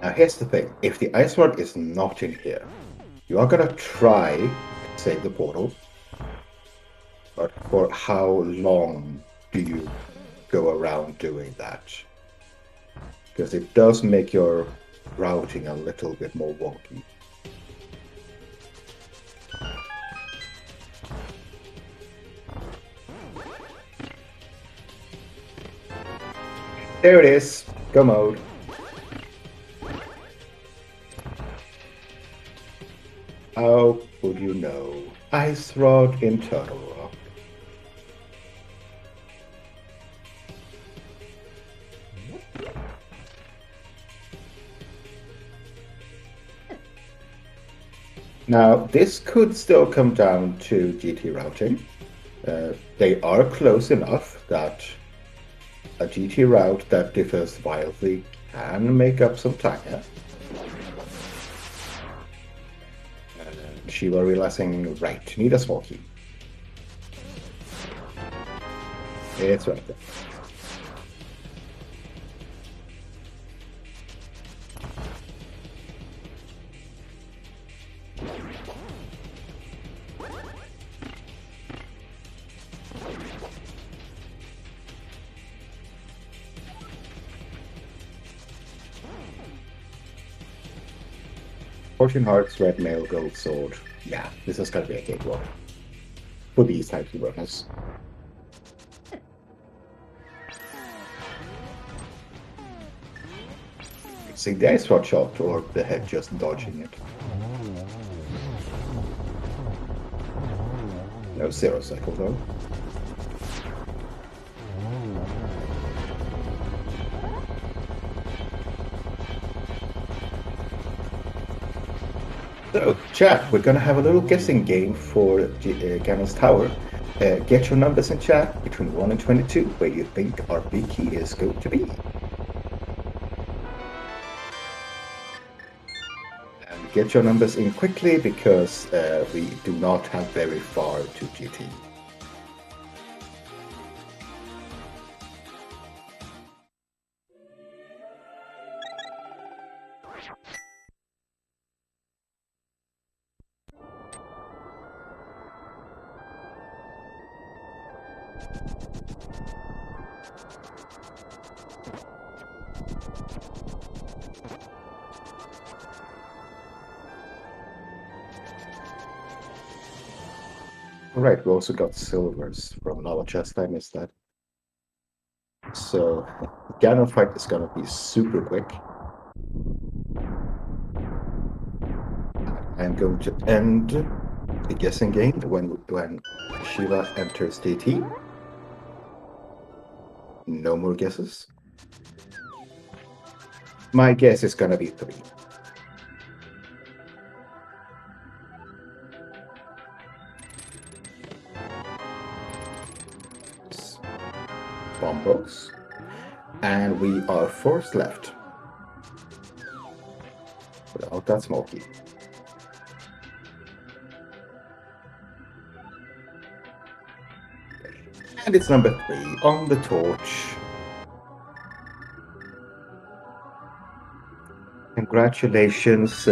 S1: Now here's the thing, if the ice rod is not in here, you are gonna try to save the portal, but for how long do you go around doing that? Because it does make your routing a little bit more wonky. There it is, go mode. How would you know? Ice rod in Turtle Rock. Now, this could still come down to GT routing. They are close enough that a GT route that differs wildly can make up some time here. Shiva realizing, right, need a small key. It's right there. Fortune Hearts, Red Mail, Gold Sword. Yeah, this is gonna be a cakewalk for these types of runners. See the ice rod shot or the head just dodging it. No zero cycle though. So, chat, we're gonna have a little guessing game for Ganon's Tower. Get your numbers in chat between 1 and 22, where you think our big key is going to be. And get your numbers in quickly, because we do not have very far to GT. Alright, we also got silvers from another chest, I missed that. So, Ganon fight is gonna be super quick. I'm going to end the guessing game when Shiva enters DT. No more guesses. My guess is gonna be 3. Bomb box. And we are forced left. Without that small key. And it's number 3 on the torch. Congratulations,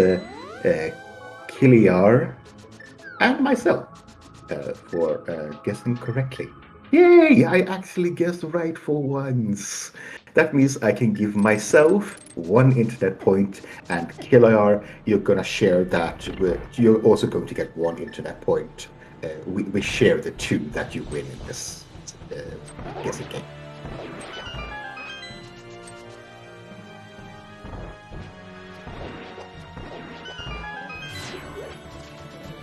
S1: Kiliar and myself for guessing correctly. Yay! I actually guessed right for once. That means I can give myself one internet point, and Killar, you're gonna share that. You're also going to get one internet point. We share the two that you win in this uh, guessing game.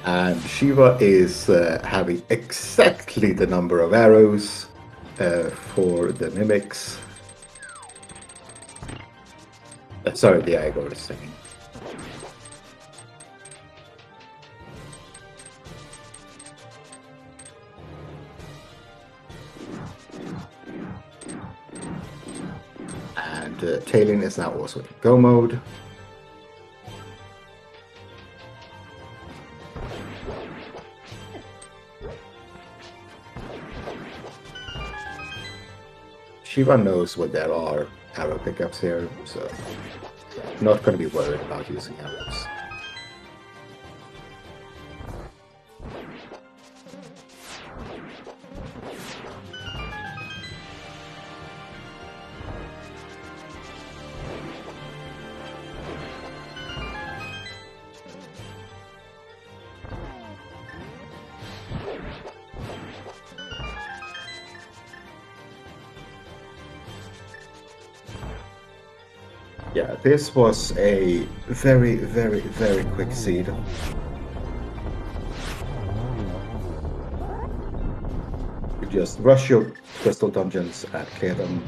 S1: And Shiva is having exactly the number of arrows for the mimics. Sorry, the Igor is singing. And Talon is now also in go mode. Shiva knows what there are arrow pickups here, so not going to be worried about using arrows. Yeah, this was a very, very, very quick seed. You just rush your crystal dungeons and clear them.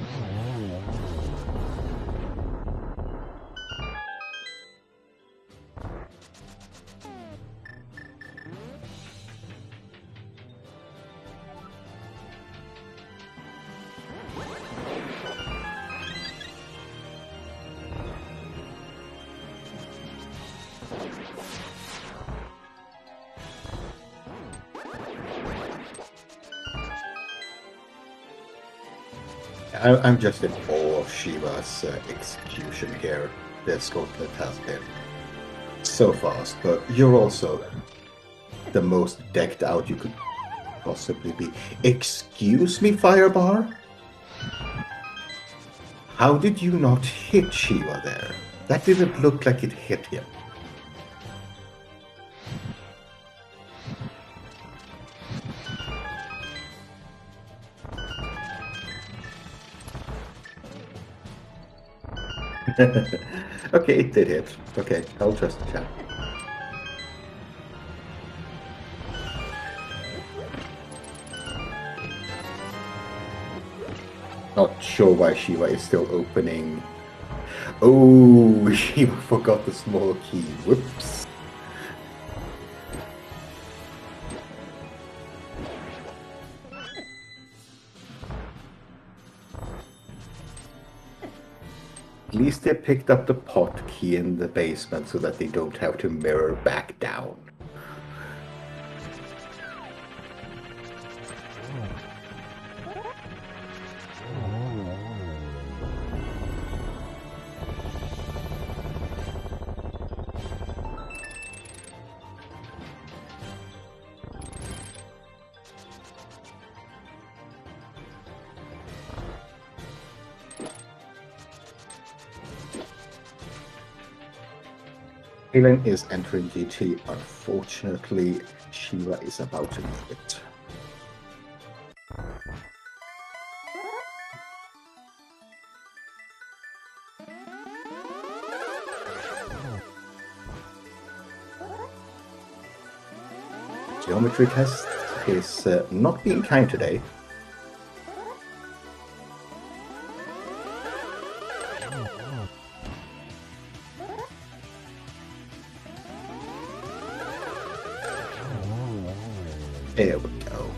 S1: I'm just in awe of Shiva's execution here. This gauntlet has been so fast, but you're also the most decked out you could possibly be. Excuse me, Firebar? How did you not hit Shiva there? That didn't look like it hit him. Okay, it did hit. Okay, I'll trust the chat. Not sure why Shiva is still opening. Oh, Shiva forgot the small key. Whoops. At least they picked up the pot key in the basement so that they don't have to mirror back down. Helen is entering GT. Unfortunately, Shiva is about to leave it. Geometry test is not being kind today. There we go.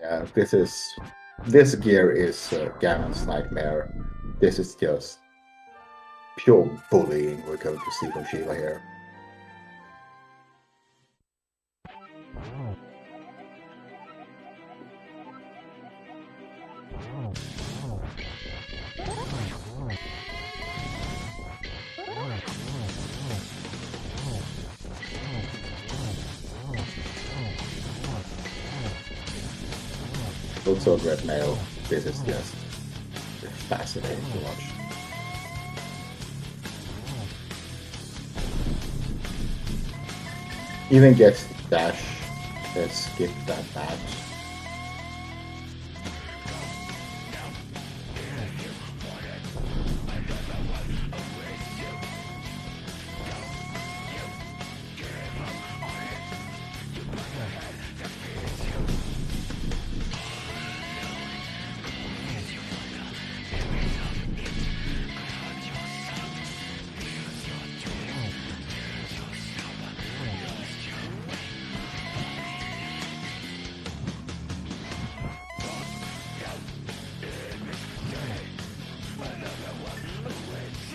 S1: Yeah, this gear is Ganon's nightmare. This is just pure bullying we're going to see from Shiva here. Also, Red Mail. This is just fascinating to watch. Even gets dash, skip that match.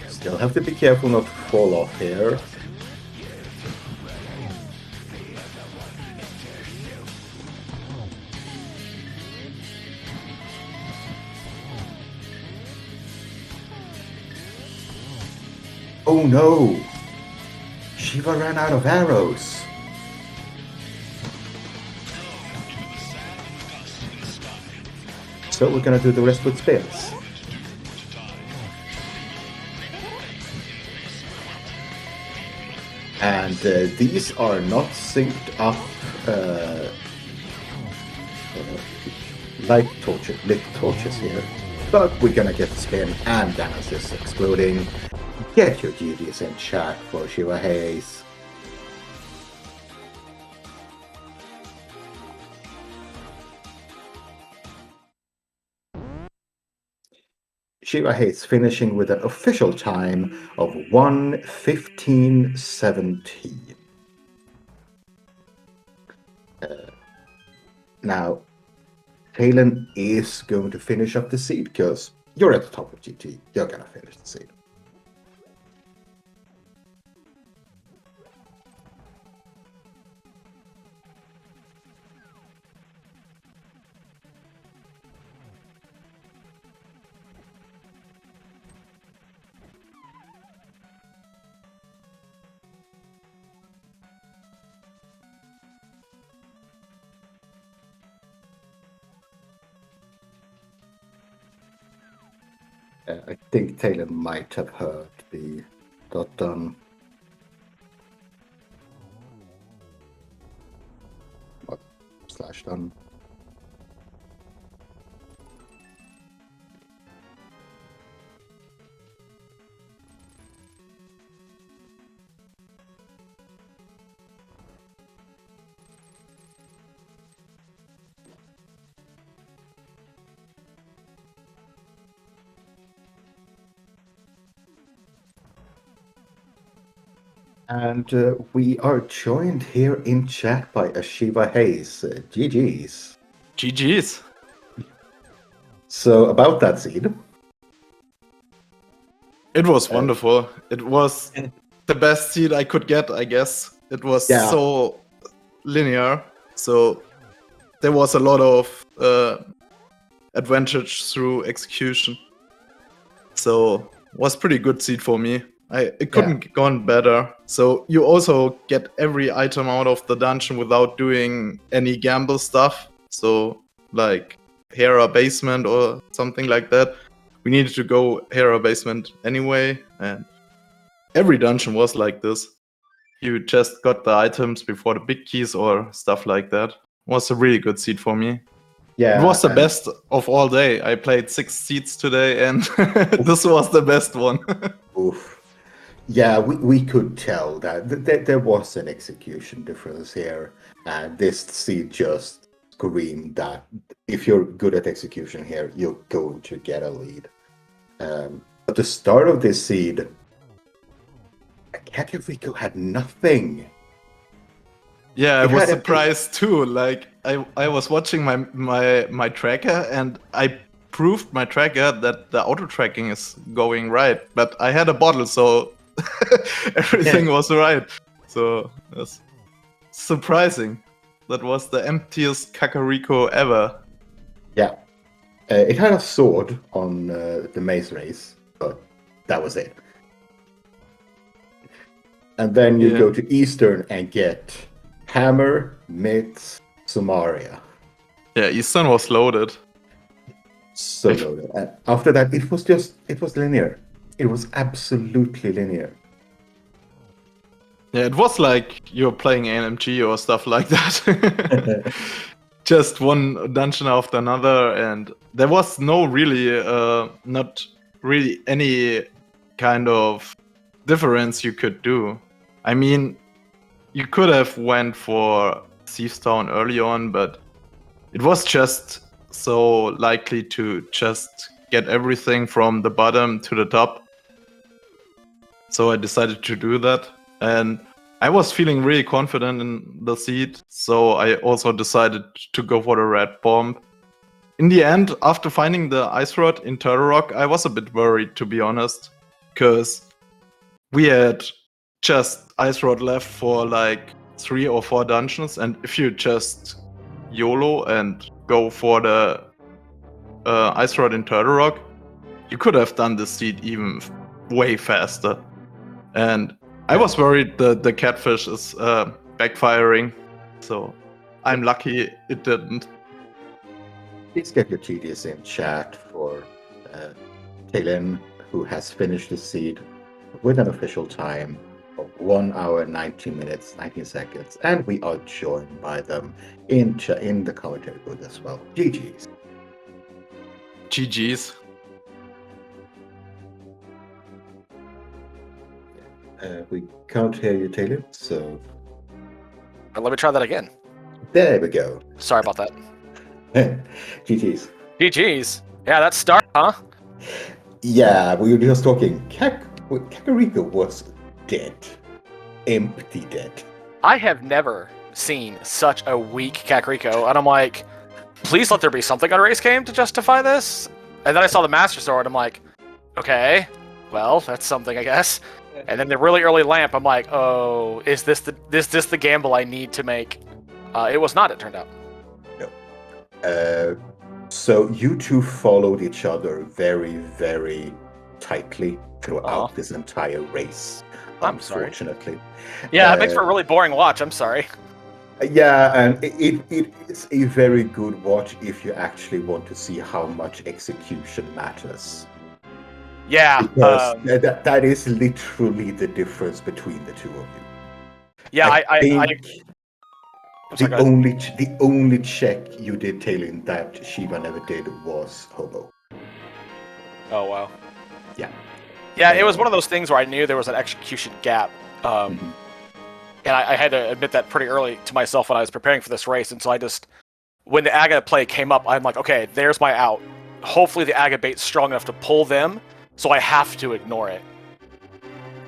S1: Still have to be careful not to fall off here. Oh no! Shiva ran out of arrows. So we're gonna do the rest with spins. And these are not synced up light torches here. But we're gonna get the spin and Dennis exploding. Get your GGs in chat for Shiva Hayes. Shiva Hayes finishing with an official time of 1:15:17. Now, Talon is going to finish up the seed because you're at the top of GT. You're gonna finish the seed. I think Talon might have heard the dot done. Slash done. And we are joined here in chat by Shiva Hayes. GG's.
S2: GG's.
S1: So about that seed.
S2: It was wonderful. It was the best seed I could get, I guess. It was so linear. So there was a lot of advantage through execution. So was pretty good seed for me. It couldn't gone better. So you also get every item out of the dungeon without doing any gamble stuff. So like Hera basement or something like that. We needed to go Hera basement anyway, and every dungeon was like this. You just got the items before the big keys or stuff like that. It was a really good seed for me.
S1: Yeah,
S2: it was the best of all day. I played 6 seeds today, and this was the best one.
S1: Oof. Yeah, we could tell that there was an execution difference here, and this seed just screamed that if you're good at execution here, you're going to get a lead. At the start of this seed, Rico had nothing.
S2: Yeah, I was surprised too. Like I was watching my tracker, and I proved my tracker that the auto tracking is going right, but I had a bottle, so everything was right. So it's surprising. That was the emptiest Kakariko ever.
S1: Yeah. It had a sword on the maze race, but that was it. And then you go to Eastern and get Hammer, Myths, Sumaria.
S2: Yeah, Eastern was loaded.
S1: So loaded. And after that, it was linear. It was absolutely linear.
S2: Yeah, it was like you were playing AMG or stuff like that. Just one dungeon after another, and there was not really any kind of difference you could do. I mean, you could have went for Thieves Town early on, but it was just so likely to just get everything from the bottom to the top. So I decided to do that, and I was feeling really confident in the seed, so I also decided to go for the red bomb. In the end, after finding the ice rod in Turtle Rock, I was a bit worried, to be honest, because we had just ice rod left for like 3 or 4 dungeons, and if you just YOLO and go for the ice rod in Turtle Rock, you could have done the seed even way faster. And I was worried the catfish is backfiring, so I'm lucky it didn't.
S1: Please get your GDs in chat for Taylin, who has finished the seed with an official time of 1 hour, 19 minutes, 19 seconds, and we are joined by them in the commentary booth as well. GGs.
S2: GGs.
S1: We can't hear you, Taylor, so...
S3: Let me try that again.
S1: There we go.
S3: Sorry about that.
S1: GGs.
S3: GGs. Yeah, that's start, huh?
S1: Yeah, we were just talking. Kakariko was dead. Empty dead.
S3: I have never seen such a weak Kakariko, and I'm like, please let there be something on Race Game to justify this. And then I saw the Master Sword, I'm like, okay, well, that's something, I guess. And then the really early lamp, I'm like, oh, is this the gamble I need to make? It was not, it turned out.
S1: No. So you two followed each other very, very tightly throughout this entire race.
S3: I'm sorry.
S1: Unfortunately.
S3: Yeah, it makes for a really boring watch. I'm sorry.
S1: Yeah, and it's a very good watch if you actually want to see how much execution matters.
S3: Yeah,
S1: because that is literally the difference between the two of you.
S3: Yeah, I
S1: the only check you did, Taylin, that Shiva never did was Hobo.
S3: Oh wow.
S1: Yeah.
S3: Yeah, it was one of those things where I knew there was an execution gap, and I had to admit that pretty early to myself when I was preparing for this race. And so when the Aga play came up, I'm like, okay, there's my out. Hopefully the Aga bait's strong enough to pull them, so I have to ignore it.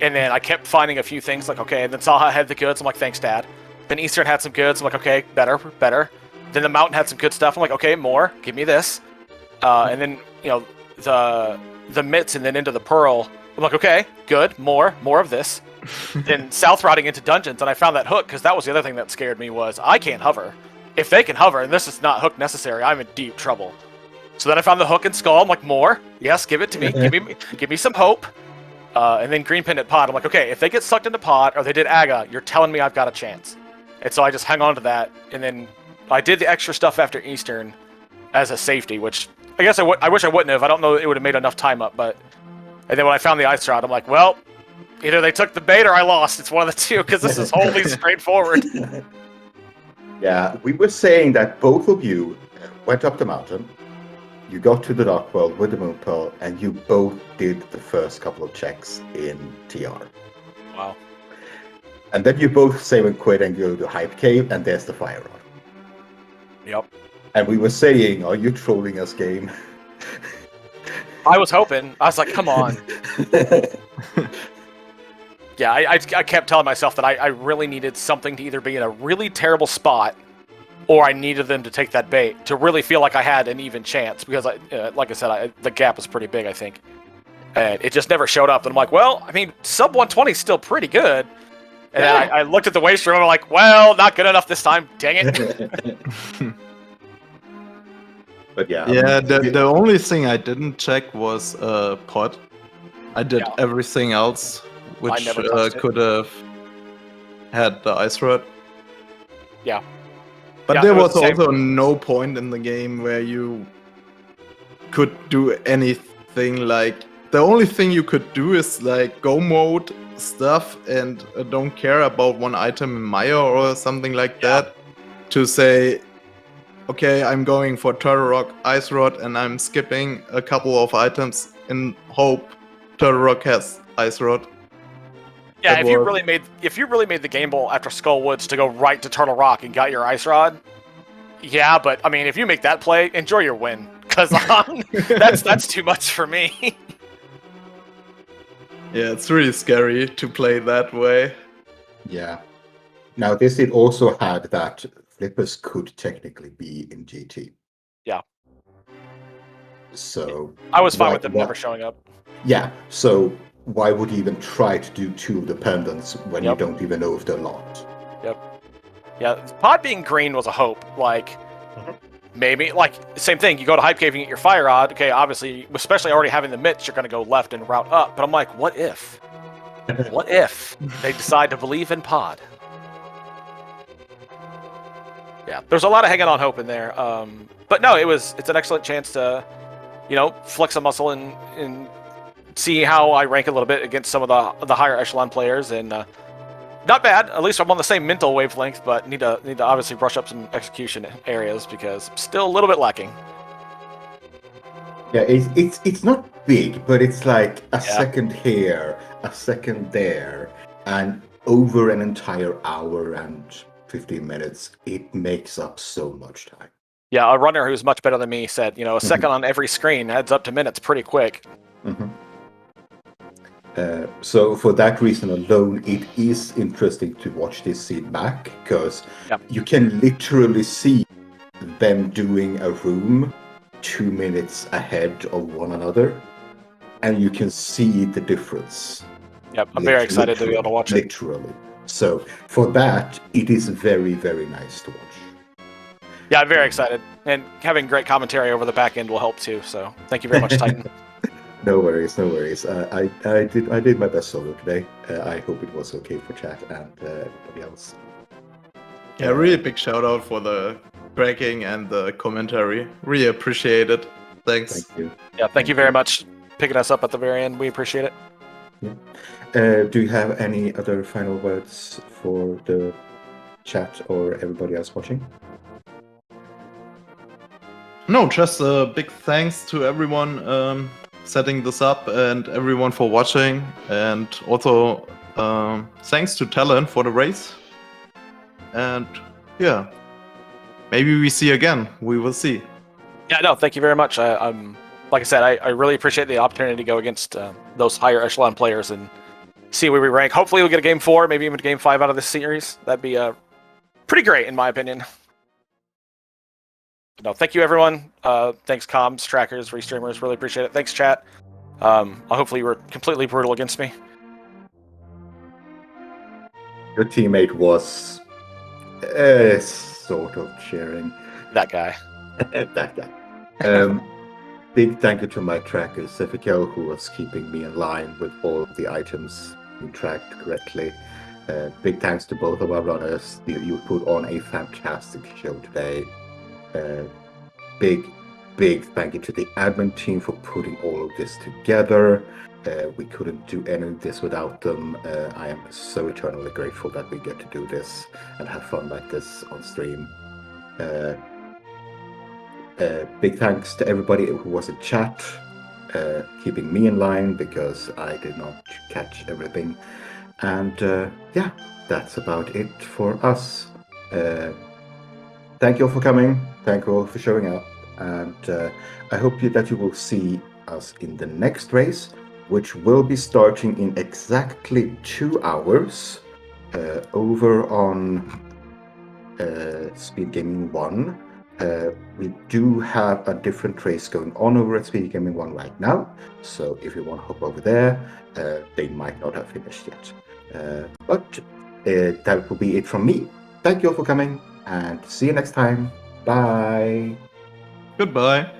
S3: And then I kept finding a few things, like, okay, and then SaHa had the goods, I'm like, thanks, Dad. Then Eastern had some goods, I'm like, okay, better. Then the Mountain had some good stuff, I'm like, okay, more, give me this. And then, the Mitts and then into the Pearl, I'm like, okay, good, more of this. Then south routing into dungeons, and I found that hook, because that was the other thing that scared me, was I can't hover. If they can hover, and this is not hook necessary, I'm in deep trouble. So then I found the hook and skull, I'm like, more, yes, give it to me, give me some hope. And then green pin at pod, I'm like, okay, if they get sucked into pod, or they did Aga, you're telling me I've got a chance. And so I just hung on to that, and then I did the extra stuff after Eastern as a safety, which I guess I wish I wouldn't have. I don't know it would have made enough time up, but... And then when I found the ice rod, I'm like, well, either they took the bait or I lost. It's one of the two, because this is wholly straightforward.
S1: Yeah, we were saying that both of you went up the mountain, you got to the Dark World with the Moon Pearl, and you both did the first couple of checks in TR.
S3: Wow.
S1: And then you both save and quit and go to Hype Cave, and there's the Fire Rod.
S3: Yep.
S1: And we were saying, are you trolling us, game?
S3: I was hoping. I was like, come on. Yeah, I kept telling myself that I really needed something to either be in a really terrible spot, or I needed them to take that bait to really feel like I had an even chance. Because, like I said, the gap was pretty big, I think. And it just never showed up. And I'm like, well, I mean, sub 120 is still pretty good. And then I looked at the waste room, and I'm like, well, not good enough this time. Dang it.
S1: But yeah,
S2: Yeah, the only thing I didn't check was pod. I did everything else, which
S3: never touched it.
S2: could have had the ice rod.
S3: Yeah.
S2: But
S3: Yeah,
S2: there
S3: it was
S2: was
S3: the same.
S2: also no point in the game where you could do anything. Like, the only thing you could do is like go mode stuff and don't care about one item in Maya or something like that, to say, okay, I'm going for Turtle Rock Ice Rod and I'm skipping a couple of items in hope Turtle Rock has Ice Rod.
S3: Yeah,
S2: That
S3: if you
S2: was-
S3: really made the game bowl after Skull Woods to go right to Turtle Rock and got your ice rod, yeah, but I mean, if you make that play, enjoy your win, because that's too much for me.
S2: Yeah, it's really scary to play that way.
S1: Yeah. Now, this it also had that flippers could technically be in GT.
S3: Yeah.
S1: So
S3: I was fine
S1: why-
S3: with them
S1: why-
S3: never showing up.
S1: Yeah. So why would you even try to do two of the pendants when you
S3: Yep.
S1: don't even know if they're locked?
S3: Yeah, pod being green was a hope. Like, maybe, like, same thing. You go to Hype Cave and get your fire rod. Okay, obviously, especially already having the mitts, you're going to go left and route up. But I'm like, what if? What if they decide to believe in pod? Yeah, there's a lot of hanging on hope in there. But no, it's an excellent chance to, flex a muscle and see how I rank a little bit against some of the higher echelon players, and not bad. At least I'm on the same mental wavelength, but need to obviously brush up some execution areas because I'm still a little bit lacking.
S1: Yeah, it's not big, but it's like a second here, a second there, and over an entire hour and 15 minutes, it makes up so much time.
S3: Yeah, a runner who's much better than me said, a second on every screen adds up to minutes pretty quick.
S1: Mm-hmm. So for that reason alone, it is interesting to watch this scene back, because you can literally see them doing a room 2 minutes ahead of one another, and you can see the difference.
S3: Yep, I'm very excited to be able to watch it.
S1: Literally. So for that, it is very, very nice to watch.
S3: Yeah, I'm very excited, and having great commentary over the back end will help too. So thank you very much, Titan.
S1: No worries, no worries. I did my best solo today. I hope it was okay for chat and everybody else.
S2: Yeah, really big shout out for the tracking and the commentary. Really appreciate it. Thanks.
S1: Thank you.
S3: Yeah, thank you very much picking us up at the very end. We appreciate it.
S1: Yeah. Do you have any other final words for the chat or everybody else watching?
S2: No, just a big thanks to everyone setting this up and everyone for watching, and also thanks to Talon for the race. And yeah, maybe we see again. We will see.
S3: Yeah, no, thank you very much. I'm like I said, I really appreciate the opportunity to go against those higher echelon players and see where we rank. Hopefully, we'll get a game 4, maybe even a game 5 out of this series. That'd be pretty great, in my opinion. No, thank you, everyone. Thanks, comms, trackers, restreamers. Really appreciate it. Thanks, chat. Hopefully, you were completely brutal against me.
S1: Your teammate was sort of cheering.
S3: That guy.
S1: That guy. Big thank you to my tracker, Sefikel, who was keeping me in line with all of the items being tracked correctly. Big thanks to both of our runners. You put on a fantastic show today. Big thank you to the admin team for putting all of this together. We couldn't do any of this without them. I am so eternally grateful that we get to do this and have fun like this on stream. Big thanks to everybody who was in chat, keeping me in line because I did not catch everything. And yeah, that's about it for us. Thank you all for coming. Thank you all for showing up. And I hope that you will see us in the next race, which will be starting in exactly 2 hours over on SpeedGaming 1. We do have a different race going on over at SpeedGaming 1 right now. So if you want to hop over there, they might not have finished yet. But that will be it from me. Thank you all for coming, and see you next time. Bye.
S2: Goodbye.